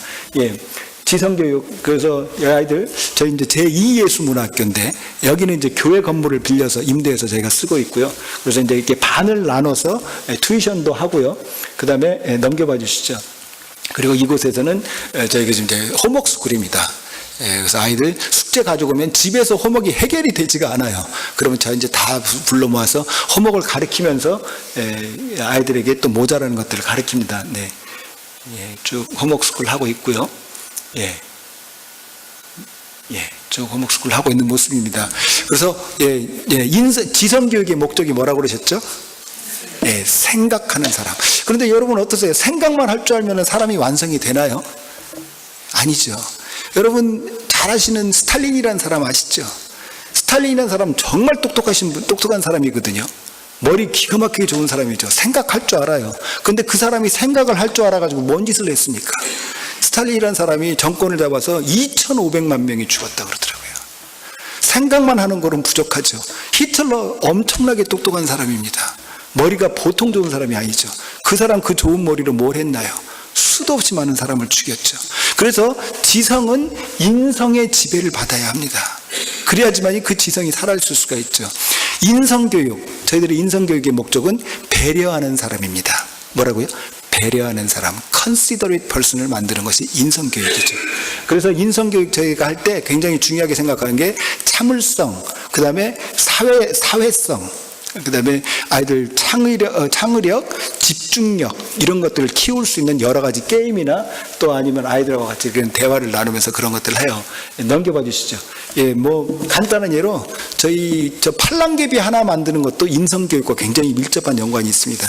지성교육, 그래서 이 아이들, 저희 이제 제2예수문학교인데, 여기는 이제 교회 건물을 빌려서 임대해서 저희가 쓰고 있고요. 그래서 이제 이렇게 반을 나눠서 튜이션도 하고요. 그 다음에 넘겨봐 주시죠. 그리고 이곳에서는 저희가 지금 이제 홈워크스쿨입니다. 그래서 아이들 숙제 가지고 오면 집에서 홈워크가 해결이 되지가 않아요. 그러면 저 이제 다 불러 모아서 홈워크를 가르치면서 아이들에게 또 모자라는 것들을 가르칩니다. 쭉 홈워크스쿨 하고 있고요. 저 홈워크스쿨 하고 있는 모습입니다. 그래서 지성교육의 목적이 뭐라고 그러셨죠? 생각하는 사람. 그런데 여러분 어떠세요? 생각만 할 줄 알면 사람이 완성이 되나요? 아니죠. 여러분 잘 아시는 스탈린이라는 사람 아시죠? 스탈린이라는 사람 정말 똑똑한 사람이거든요. 머리 기가 막히게 좋은 사람이죠. 생각할 줄 알아요. 근데 그 사람이 생각을 할 줄 알아가지고 뭔 짓을 했습니까? 스탈린이라는 사람이 정권을 잡아서 2,500만 명이 죽었다 그러더라고요. 생각만 하는 거는 부족하죠. 히틀러 엄청나게 똑똑한 사람입니다. 머리가 보통 좋은 사람이 아니죠. 그 사람 그 좋은 머리로 뭘 했나요? 수도 없이 많은 사람을 죽였죠. 그래서 지성은 인성의 지배를 받아야 합니다. 그래야지만 그 지성이 살아있을 수가 있죠. 인성교육, 저희들의 인성교육의 목적은 배려하는 사람입니다. 뭐라고요? 배려하는 사람, considerate person을 만드는 것이 인성교육이죠. 그래서 인성교육 저희가 할 때 굉장히 중요하게 생각하는 게 참을성, 그 다음에 사회성, 그 다음에 아이들 창의력, 집중력 이런 것들을 키울 수 있는 여러 가지 게임이나 또 아니면 아이들하고 같이 그런 대화를 나누면서 그런 것들을 해요. 넘겨봐 주시죠. 간단한 예로 저 팔랑개비 하나 만드는 것도 인성교육과 굉장히 밀접한 연관이 있습니다.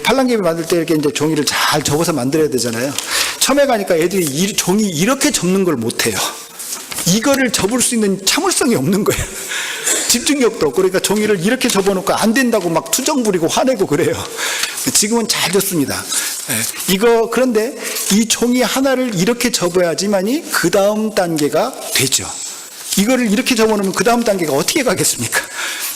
팔랑개비 만들 때 이렇게 이제 종이를 잘 접어서 만들어야 되잖아요. 처음에 가니까 애들이 종이 이렇게 접는 걸 못해요. 이거를 접을 수 있는 참을성이 없는 거예요. 집중력도 없고, 그러니까 종이를 이렇게 접어놓고 안 된다고 막 투정 부리고 화내고 그래요. 지금은 잘 됐습니다. 그런데 이 종이 하나를 이렇게 접어야지만이 그 다음 단계가 되죠. 이거를 이렇게 접어놓으면 그 다음 단계가 어떻게 가겠습니까?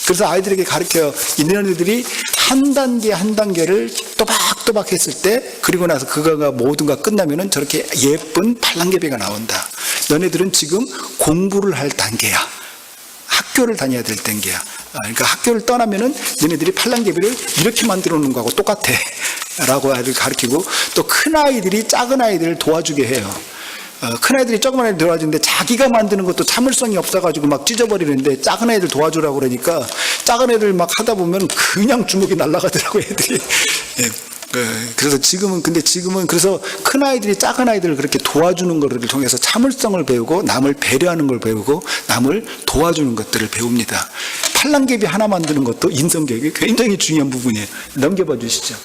그래서 아이들에게 가르쳐요. 너네들이 한 단계 한 단계를 또박또박 했을 때, 그리고 나서 그거가 모든가 끝나면은 저렇게 예쁜 팔랑개비가 나온다. 너네들은 지금 공부를 할 단계야. 학교를 다녀야 될 단계야. 그러니까 학교를 떠나면은 너네들이 팔랑개비를 이렇게 만들어 놓는 거하고 똑같아. 라고 아이들 가르치고, 또 큰 아이들이 작은 아이들을 도와주게 해요. 큰 아이들이 조그만 애들 도와주는데 자기가 만드는 것도 참을성이 없어가지고 막 찢어버리는데 작은 애들 도와주라고 그러니까 작은 애들 막 하다 보면 그냥 주먹이 날아가더라고요, 애들이. 그래서 지금은 그래서 큰 아이들이 작은 아이들을 그렇게 도와주는 것을 통해서 참을성을 배우고 남을 배려하는 걸 배우고 남을 도와주는 것들을 배웁니다. 팔랑개비 하나 만드는 것도 인성교육이 굉장히 중요한 부분이에요. 넘겨봐 주시죠.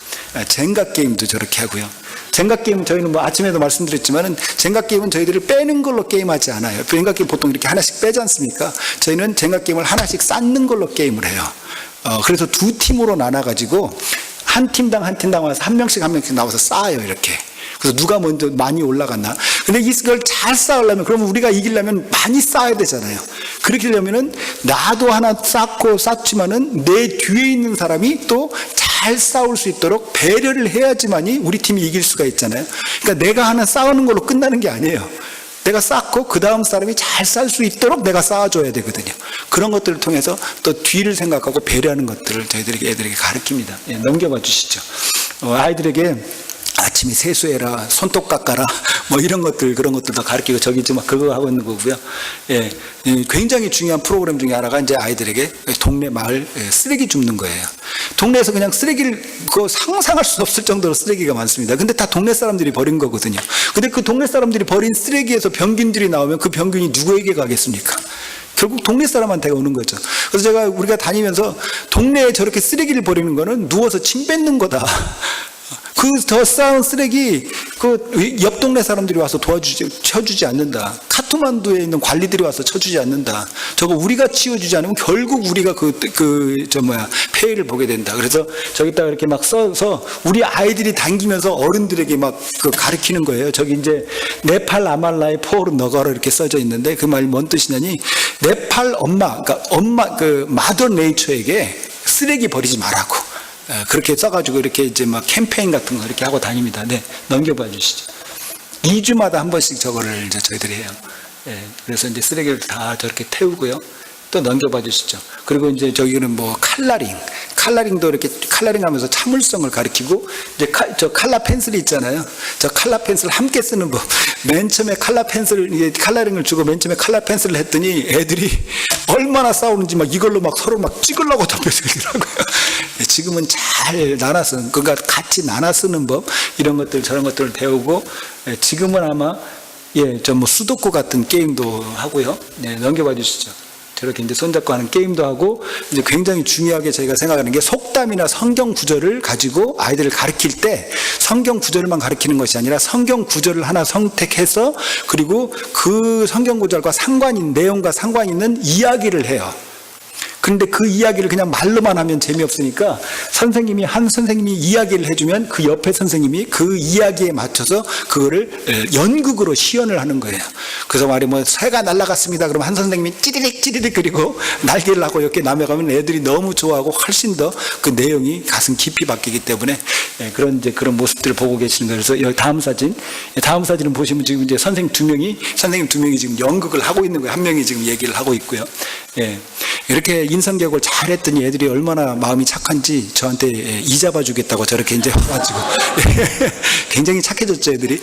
젠가 게임도 저렇게 하고요. 젠가 게임 저희는 뭐 아침에도 말씀드렸지만은 젠가 게임은 저희들을 빼는 걸로 게임하지 않아요. 젠가 게임 보통 이렇게 하나씩 빼지 않습니까? 저희는 젠가 게임을 하나씩 쌓는 걸로 게임을 해요. 그래서 두 팀으로 나눠가지고 한 팀당 와서 한 명씩 나와서 쌓아요, 이렇게. 그래서 누가 먼저 많이 올라갔나. 근데 이걸 잘 쌓으려면, 그러면 우리가 이기려면 많이 쌓아야 되잖아요. 그렇게 하려면은 나도 하나 쌓지만은 내 뒤에 있는 사람이 또 잘 싸울 수 있도록 배려를 해야지만이 우리 팀이 이길 수가 있잖아요. 그러니까 내가 하나 쌓는 걸로 끝나는 게 아니에요. 내가 쌓고 그 다음 사람이 잘 쌀 수 있도록 내가 쌓아줘야 되거든요. 그런 것들을 통해서 또 뒤를 생각하고 배려하는 것들을 저희들에게 애들에게 가르칩니다. 예, 넘겨봐 주시죠. 아이들에게 아침에 세수해라, 손톱 깎아라, 뭐 이런 것들, 그런 것들도 가르치고 저기 지금 그거 하고 있는 거고요. 예, 굉장히 중요한 프로그램 중에 하나가 이제 아이들에게 동네 마을 쓰레기 줍는 거예요. 동네에서 그냥 쓰레기를 상상할 수 없을 정도로 쓰레기가 많습니다. 근데 다 동네 사람들이 버린 거거든요. 근데 그 동네 사람들이 버린 쓰레기에서 병균들이 나오면 그 병균이 누구에게 가겠습니까? 결국 동네 사람한테 오는 거죠. 그래서 우리가 다니면서 동네에 저렇게 쓰레기를 버리는 거는 누워서 침 뱉는 거다. 그 더 쌓은 쓰레기 옆 동네 사람들이 와서 쳐주지 않는다. 카트만두에 있는 관리들이 와서 쳐주지 않는다. 저거 우리가 치워주지 않으면 결국 우리가 폐해를 보게 된다. 그래서 저기다가 이렇게 막 써서 우리 아이들이 당기면서 어른들에게 막 가르치는 거예요. 저기 이제 네팔 아말라의 포르 너가로 이렇게 써져 있는데 그 말이 뭔 뜻이냐니, 네팔 그러니까 마더 네이처에게 쓰레기 버리지 말라고. 그렇게 써가지고 이렇게 이제 막 캠페인 같은 거 이렇게 하고 다닙니다. 네, 넘겨봐 주시죠. 2주마다 한 번씩 저거를 이제 저희들이 해요. 예, 그래서 이제 쓰레기를 다 저렇게 태우고요. 또 넘겨봐 주시죠. 그리고 이제 저기는 뭐 칼라링도 이렇게 칼라링하면서 참을성을 가르치고, 이제 저 칼라 펜슬이 있잖아요. 저 칼라 펜슬 함께 쓰는 법. 맨 처음에 칼라링을 주고 맨 처음에 칼라 펜슬을 했더니 애들이 얼마나 싸우는지 막 이걸로 막 서로 막 찍으려고 덤벼들더라고요. 지금은 잘 그러니까 같이 나눠 쓰는 법, 이런 것들 저런 것들을 배우고, 지금은 아마 수도쿠 같은 게임도 하고요. 네, 넘겨봐 주시죠. 저렇게 이제 손잡고 하는 게임도 하고, 이제 굉장히 중요하게 저희가 생각하는 게 속담이나 성경 구절을 가지고 아이들을 가르칠 때 성경 구절만 가르치는 것이 아니라 성경 구절을 하나 선택해서 그리고 그 성경 구절과 내용과 상관 있는 이야기를 해요. 그런데 그 이야기를 그냥 말로만 하면 재미없으니까 선생님이 이야기를 해주면 그 옆에 선생님이 그 이야기에 맞춰서 그거를 연극으로 시연을 하는 거예요. 그래서 새가 날아갔습니다. 그러면 한 선생님이 찌리릭 그리고 날개를 하고 이렇게 남아가면 애들이 너무 좋아하고 훨씬 더 그 내용이 가슴 깊이 바뀌기 때문에 그런 모습들을 보고 계시는 거예요. 그래서 여기 다음 사진은 보시면 지금 이제 선생님 두 명이 지금 연극을 하고 있는 거예요. 한 명이 지금 얘기를 하고 있고요. 이렇게 인성교육을 잘했더니 애들이 얼마나 마음이 착한지 저한테 이잡아 주겠다고 저렇게 이제 와가지고 굉장히 착해졌죠, 애들이.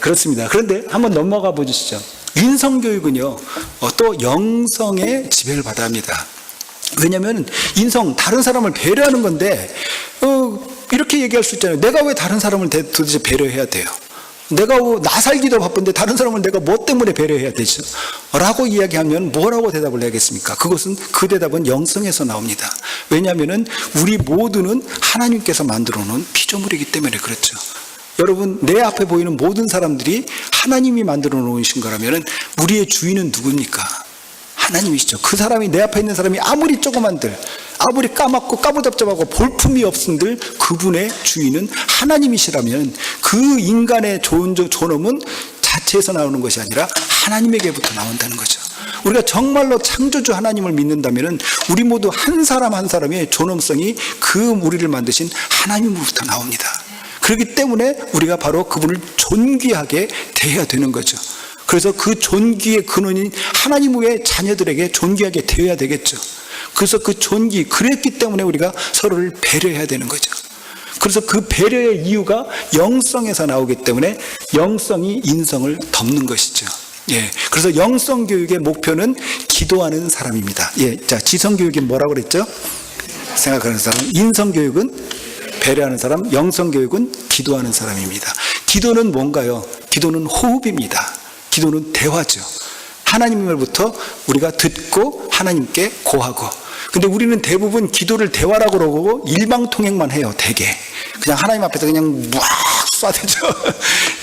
그렇습니다. 그런데 한번 넘어가 보시죠. 인성교육은요, 또 영성의 지배를 받아야 합니다. 왜냐하면 다른 사람을 배려하는 건데, 이렇게 얘기할 수 있잖아요. 내가 왜 다른 사람을 도대체 배려해야 돼요? 나 살기도 바쁜데 다른 사람을 내가 뭐 때문에 배려해야 되죠? 라고 이야기하면 뭐라고 대답을 해야겠습니까? 그 대답은 영성에서 나옵니다. 왜냐하면 우리 모두는 하나님께서 만들어 놓은 피조물이기 때문에 그렇죠. 여러분, 내 앞에 보이는 모든 사람들이 하나님이 만들어 놓으신 거라면 우리의 주인은 누굽니까? 하나님이시죠. 그 사람이, 내 앞에 있는 사람이 아무리 조그만들, 아무리 까맣고 까무잡잡하고 볼품이 없은들 그분의 주인은 하나님이시라면 그 인간의 존엄은 자체에서 나오는 것이 아니라 하나님에게부터 나온다는 거죠. 우리가 정말로 창조주 하나님을 믿는다면 우리 모두 한 사람 한 사람의 존엄성이 우리를 만드신 하나님으로부터 나옵니다. 그렇기 때문에 우리가 바로 그분을 존귀하게 대해야 되는 거죠. 그래서 그 존귀의 근원인 하나님의 자녀들에게 존귀하게 대해야 되겠죠. 그래서 그랬기 때문에 우리가 서로를 배려해야 되는 거죠. 그래서 그 배려의 이유가 영성에서 나오기 때문에 영성이 인성을 덮는 것이죠. 그래서 영성 교육의 목표는 기도하는 사람입니다. 자, 지성 교육이 뭐라고 그랬죠? 생각하는 사람. 인성 교육은 배려하는 사람, 영성교육은 기도하는 사람입니다. 기도는 뭔가요? 기도는 호흡입니다. 기도는 대화죠. 하나님으로부터 우리가 듣고 하나님께 고하고. 근데 우리는 대부분 기도를 대화라고 그러고 일방통행만 해요. 대개 그냥 하나님 앞에서 그냥 막 쏴대죠.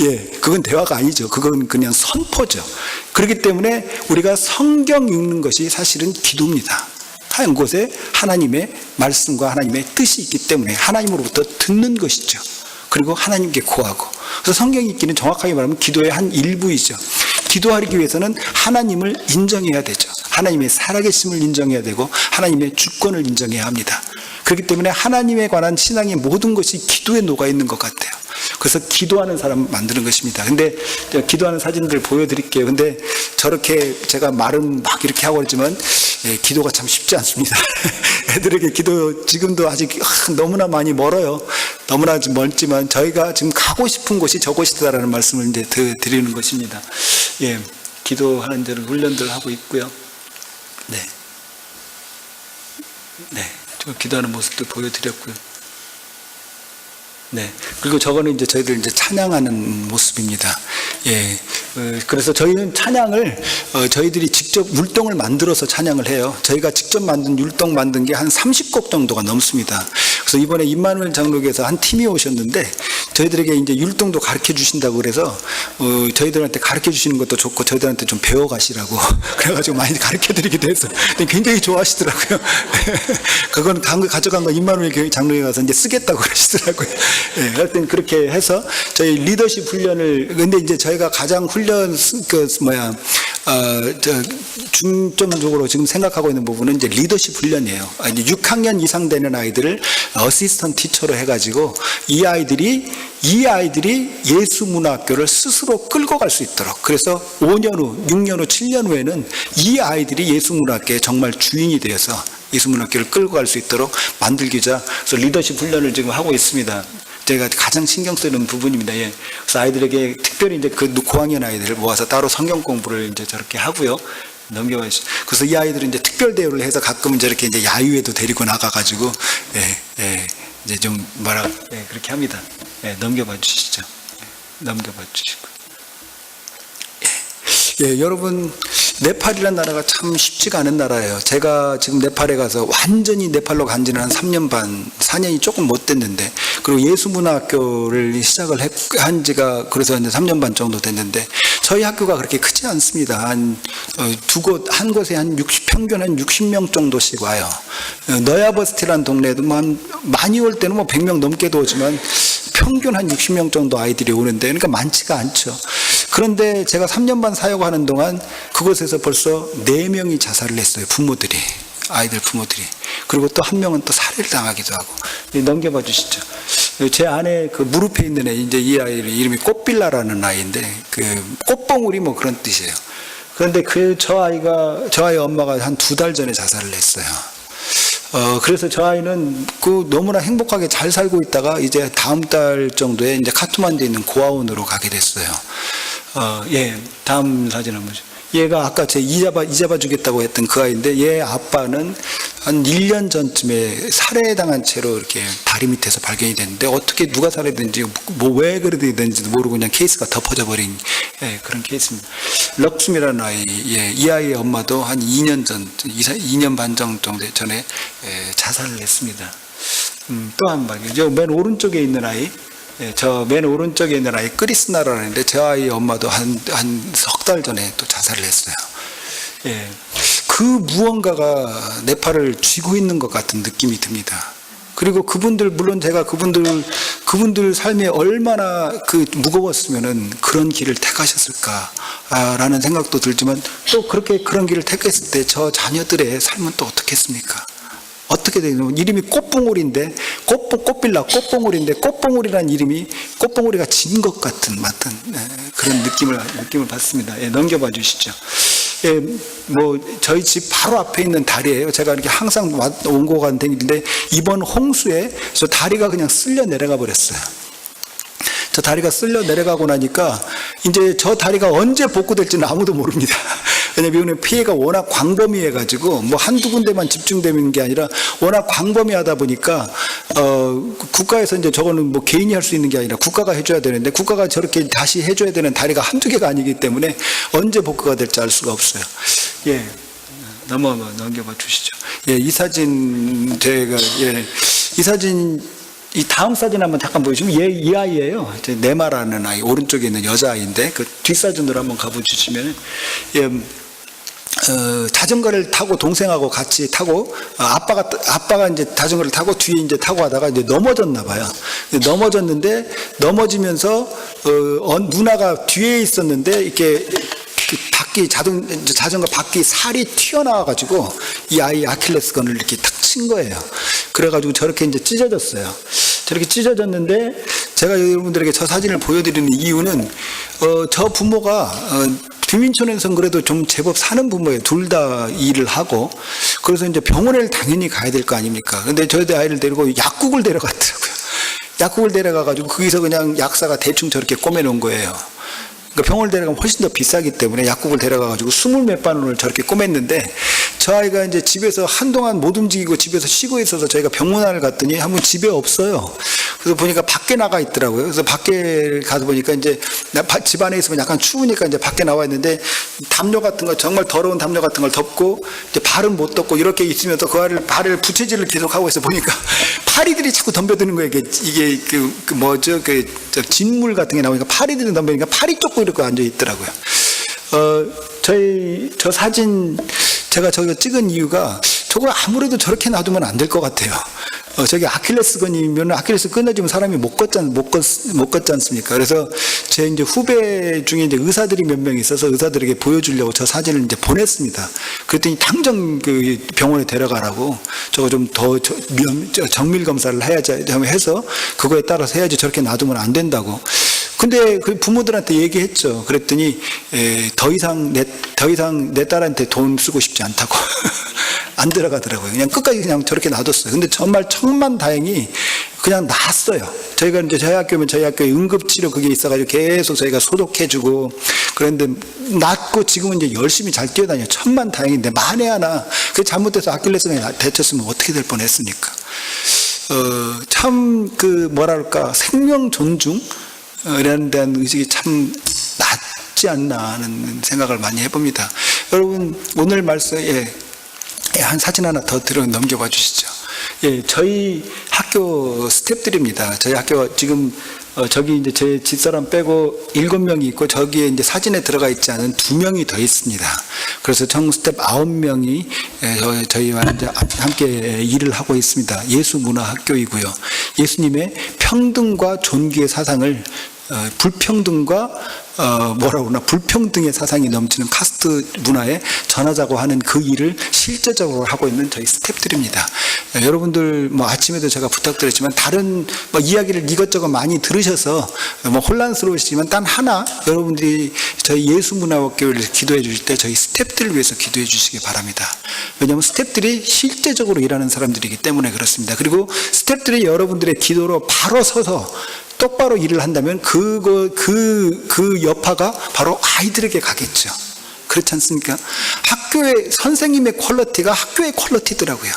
예, 그건 대화가 아니죠. 그건 그냥 선포죠. 그렇기 때문에 우리가 성경 읽는 것이 사실은 기도입니다. 한 곳에 하나님의 말씀과 하나님의 뜻이 있기 때문에 하나님으로부터 듣는 것이죠. 그리고 하나님께 고하고. 그래서 성경 읽기는 정확하게 말하면 기도의 한 일부이죠. 기도하기 위해서는 하나님을 인정해야 되죠. 하나님의 살아계심을 인정해야 되고 하나님의 주권을 인정해야 합니다. 그렇기 때문에 하나님에 관한 신앙의 모든 것이 기도에 녹아 있는 것 같아요. 그래서 기도하는 사람 만드는 것입니다. 근데 기도하는 사진들 보여드릴게요. 근데 저렇게 제가 말은 막 이렇게 하고 있지만 기도가 참 쉽지 않습니다. 애들에게 기도 지금도 아직 너무나 많이 멀어요. 너무나 멀지만 저희가 지금 가고 싶은 곳이 저곳이다라는 말씀을 이제 드리는 것입니다. 예, 기도하는 데를 훈련들 하고 있고요. 네, 저 기도하는 모습도 보여드렸고요. 네, 그리고 저거는 이제 저희들 이제 찬양하는 모습입니다. 예, 그래서 저희는 찬양을 저희들이 직접 율동을 만들어서 찬양을 해요. 저희가 직접 만든 율동 만든 게 한 30곡 정도가 넘습니다. 그래서 이번에 임마누엘 장로교에서 한 팀이 오셨는데 저희들에게 이제 율동도 가르쳐 주신다고 그래서 저희들한테 가르쳐 주시는 것도 좋고 저희들한테 좀 배워 가시라고 그래가지고 많이 가르쳐 드리기도 했어요. 굉장히 좋아하시더라고요. 그건 가져간 거 임마누엘 장로에 가서 이제 쓰겠다고 그러시더라고요. 예, 하여튼 그렇게 해서 저희 리더십 훈련을 근데 이제 저희가 가장 훈련 중점적으로 지금 생각하고 있는 부분은 이제 리더십 훈련이에요. 이제 6학년 이상 되는 아이들을 어시스턴트 티처로 해가지고 이 아이들이 예수문화학교를 스스로 끌고 갈 수 있도록 그래서 5년 후, 6년 후, 7년 후에는 이 아이들이 예수문화학교의 정말 주인이 되어서 예수문학교를 끌고 갈 수 있도록 만들기자 그래서 리더십 훈련을 지금 하고 있습니다. 제가 가장 신경 쓰는 부분입니다. 예. 그래서 아이들에게 특별히 이제 그 고학년 아이들을 모아서 따로 성경 공부를 이제 저렇게 하고요. 넘겨가시죠. 그래서 이 아이들은 이제 특별 대우를 해서 가끔은 저렇게 이제 야유회도 데리고 나가가지고, 이제 좀 그렇게 합니다. 예, 넘겨봐 주시죠. 넘겨봐 주시고. 예, 여러분, 네팔이라는 나라가 참 쉽지가 않은 나라예요. 제가 지금 네팔에 가서 완전히 네팔로 간 지는 한 3년 반, 4년이 조금 못 됐는데, 그리고 예수문화학교를 시작을 한 지가 그래서 이제 3년 반 정도 됐는데, 저희 학교가 그렇게 크지 않습니다. 한 한 곳에 평균 한 60명 정도씩 와요. 너야버스티라는 동네에도 많이 올 때는 100명 넘게도 오지만, 평균 한 60명 정도 아이들이 오는데, 그러니까 많지가 않죠. 그런데 제가 3년 반 사역하는 동안 그곳에서 벌써 4명이 자살을 했어요. 부모들이. 아이들 부모들이. 그리고 또 한 명은 또 살해를 당하기도 하고. 넘겨봐 주시죠. 제 안에 그 무릎에 있는 애, 이제 이 아이 이름이 꽃빌라라는 아이인데, 꽃봉우리 그런 뜻이에요. 그런데 저 아이 엄마가 한 2달 전에 자살을 했어요. 그래서 저 아이는 너무나 행복하게 잘 살고 있다가 이제 다음 달 정도에 이제 카트만두에 있는 고아원으로 가게 됐어요. 예, 다음 사진 한번 보죠. 얘가 아까 제 이잡아 주겠다고 했던 그 아이인데 얘 아빠는 한 1년 전쯤에 살해당한 채로 이렇게 다리 밑에서 발견이 됐는데 어떻게 누가 살해됐는지 왜 그렇게 됐는지도 모르고 그냥 케이스가 덮어져 버린 그런 케이스입니다. 럭숨이라는 아이, 이 아이의 엄마도 한 2년 반 정도 전에 자살을 했습니다. 또 한 번, 맨 오른쪽에 있는 아이, 저 맨 오른쪽에 있는 아이 크리스나라는데 저 아이 엄마도 한 석 달 전에 또 자살을 했어요. 예, 그 무언가가 네팔을 쥐고 있는 것 같은 느낌이 듭니다. 그리고 그분들 물론 제가 그분들 삶이 얼마나 무거웠으면은 그런 길을 택하셨을까라는 생각도 들지만 또 그런 길을 택했을 때 저 자녀들의 삶은 또 어떻겠습니까? 어떻게 되냐? 이름이 꽃봉오리인데 꽃봉오리인데 꽃봉오리라는 이름이 꽃봉오리가 진 것 같은 그런 느낌을 받습니다. 예, 넘겨봐 주시죠. 예, 저희 집 바로 앞에 있는 다리예요. 제가 이렇게 항상 온 가는 데인데 이번 홍수에 저 다리가 그냥 쓸려 내려가 버렸어요. 저 다리가 쓸려 내려가고 나니까 이제 저 다리가 언제 복구될지는 아무도 모릅니다. 왜냐하면 이번에 피해가 워낙 광범위해가지고 뭐 한두 군데만 집중되는 게 아니라 워낙 광범위하다 보니까 국가에서 이제 저거는 뭐 개인이 할 수 있는 게 아니라 국가가 해줘야 되는데 국가가 저렇게 다시 해줘야 되는 다리가 한두 개가 아니기 때문에 언제 복구가 될지 알 수가 없어요. 예. 넘겨봐 주시죠. 예, 이 사진 제가 이 사진 이 다음 사진 한번 잠깐 보여주시면 이 아이예요. 네마라는 아이, 오른쪽에 있는 여자아이인데 그 뒷사진으로 한번 가보시면 자전거를 타고 동생하고 같이 타고 아빠가 이제 자전거를 타고 뒤에 이제 타고 하다가 이제 넘어졌나 봐요. 넘어졌는데 넘어지면서 누나가 뒤에 있었는데 이렇게 바퀴 자전거 바퀴 살이 튀어나와가지고 이 아이 아킬레스건을 이렇게 탁 친 거예요. 그래가지고 저렇게 이제 찢어졌어요. 저렇게 찢어졌는데 제가 여러분들에게 저 사진을 보여드리는 이유는 저 부모가 빈민촌에서는 그래도 좀 제법 사는 부모예요. 둘 다 일을 하고. 그래서 이제 병원을 당연히 가야 될 거 아닙니까? 근데 저희 아이를 데리고 약국을 데려갔더라고요. 약국을 데려가가지고 거기서 그냥 약사가 대충 저렇게 꼬매놓은 거예요. 그러니까 병원을 데려가면 훨씬 더 비싸기 때문에 약국을 데려가가지고 20몇 만 원을 저렇게 꼬맸는데 저 아이가 이제 집에서 한동안 못 움직이고 집에서 쉬고 있어서 저희가 병문안을 갔더니 한번 집에 없어요. 그래서 보니까 밖에 나가 있더라고요. 그래서 밖에 가서 보니까 이제 집 안에 있으면 약간 추우니까 이제 밖에 나와 있는데 담요 같은 거 정말 더러운 담요 같은 걸 덮고 이제 발은 못 덮고 이렇게 있으면서 그 아이를 발을 부채질을 계속 하고 있어 보니까 파리들이 자꾸 덤벼드는 거예요. 이게 저 진물 같은 게 나오니까 파리들이 덤벼니까 파리 쫓고 이렇게 앉아 있더라고요. 저 사진 제가 저기가 찍은 이유가 저걸 아무래도 저렇게 놔두면 안 될 것 같아요. 저기 아킬레스건이면 아킬레스 끊어지면 사람이 못 걷지 않습니까? 그래서 제 이제 후배 중에 이제 의사들이 몇 명 있어서 의사들에게 보여주려고 저 사진을 이제 보냈습니다. 그랬더니 당장 그 병원에 데려가라고 저거 좀 더 정밀 검사를 해야지 해서 그거에 따라서 해야지 저렇게 놔두면 안 된다고. 근데 그 부모들한테 얘기했죠. 그랬더니 더 이상 내 딸한테 돈 쓰고 싶지 않다고 안 들어가더라고요. 그냥 끝까지 그냥 저렇게 놔뒀어요. 근데 정말 천만다행히 그냥 놨어요. 저희가 이제 저희 학교면 저희 학교에 응급치료 그게 있어가지고 계속 저희가 소독해주고 그런데 놨고 지금은 이제 열심히 잘 뛰어다녀요. 천만다행인데 만에 하나 그 잘못돼서 아킬레스건이 다쳤으면 어떻게 될 뻔했습니까? 참 그 뭐랄까 생명 존중 이라는 대한 의식이 참 낮지 않나 하는 생각을 많이 해봅니다. 여러분 오늘 말씀에 한 사진 하나 더 넘겨봐 주시죠. 예, 저희 학교 스태프들입니다. 저희 학교 지금 저기 이제 제 집사람 빼고 7명이 있고 저기에 이제 사진에 들어가 있지 않은 2명이 더 있습니다. 그래서 총 스태프 9명이 저희와 이제 함께 일을 하고 있습니다. 예수문화학교이고요. 예수님의 평등과 존귀의 사상을 불평등과 불평등의 사상이 넘치는 카스트 문화에 전하자고 하는 그 일을 실제적으로 하고 있는 저희 스태프들입니다. 여러분들 아침에도 제가 부탁드렸지만 다른 이야기를 이것저것 많이 들으셔서 혼란스러우시지만 단 하나 여러분들이 저희 예수문화학교를 기도해 주실 때 저희 스태프들을 위해서 기도해 주시기 바랍니다. 왜냐하면 스태프들이 실제적으로 일하는 사람들이기 때문에 그렇습니다. 그리고 스태프들이 여러분들의 기도로 바로 서서 똑바로 일을 한다면 그 여파가 바로 아이들에게 가겠죠. 그렇지 않습니까? 학교의 선생님의 퀄리티가 학교의 퀄리티더라고요.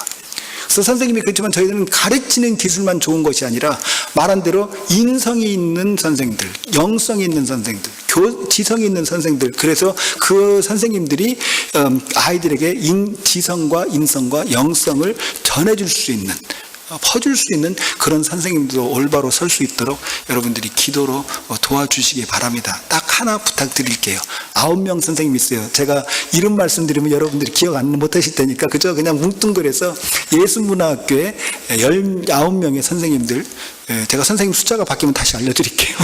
그래서 선생님이 그렇지만 저희들은 가르치는 기술만 좋은 것이 아니라 말한 대로 인성이 있는 선생들, 영성이 있는 선생들, 지성이 있는 선생들. 그래서 그 선생님들이 아이들에게 지성과 인성과 영성을 전해줄 수 있는 퍼줄 수 있는 그런 선생님도 올바로 설 수 있도록 여러분들이 기도로 도와주시기 바랍니다. 딱 하나 부탁드릴게요. 9명 선생님 있어요. 제가 이름 말씀드리면 여러분들이 기억 못 하실 테니까 그저 그냥 뭉뚱그려서 예수문화학교에 19명의 선생님들, 제가 선생님 숫자가 바뀌면 다시 알려드릴게요.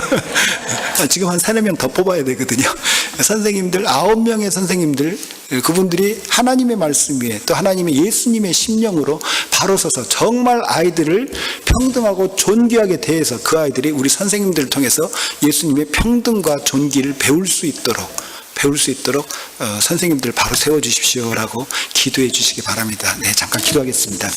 지금 한 3, 4명 더 뽑아야 되거든요. 선생님들 9명의 선생님들, 그분들이 하나님의 말씀 위에 또 하나님의 예수님의 심령으로 바로 서서 정말 아이들을 평등하고 존귀하게 대해서 그 아이들이 우리 선생님들을 통해서 예수님의 평등과 존귀를 배울 수 있도록 선생님들 바로 세워주십시오라고 기도해 주시기 바랍니다. 네, 잠깐 기도하겠습니다.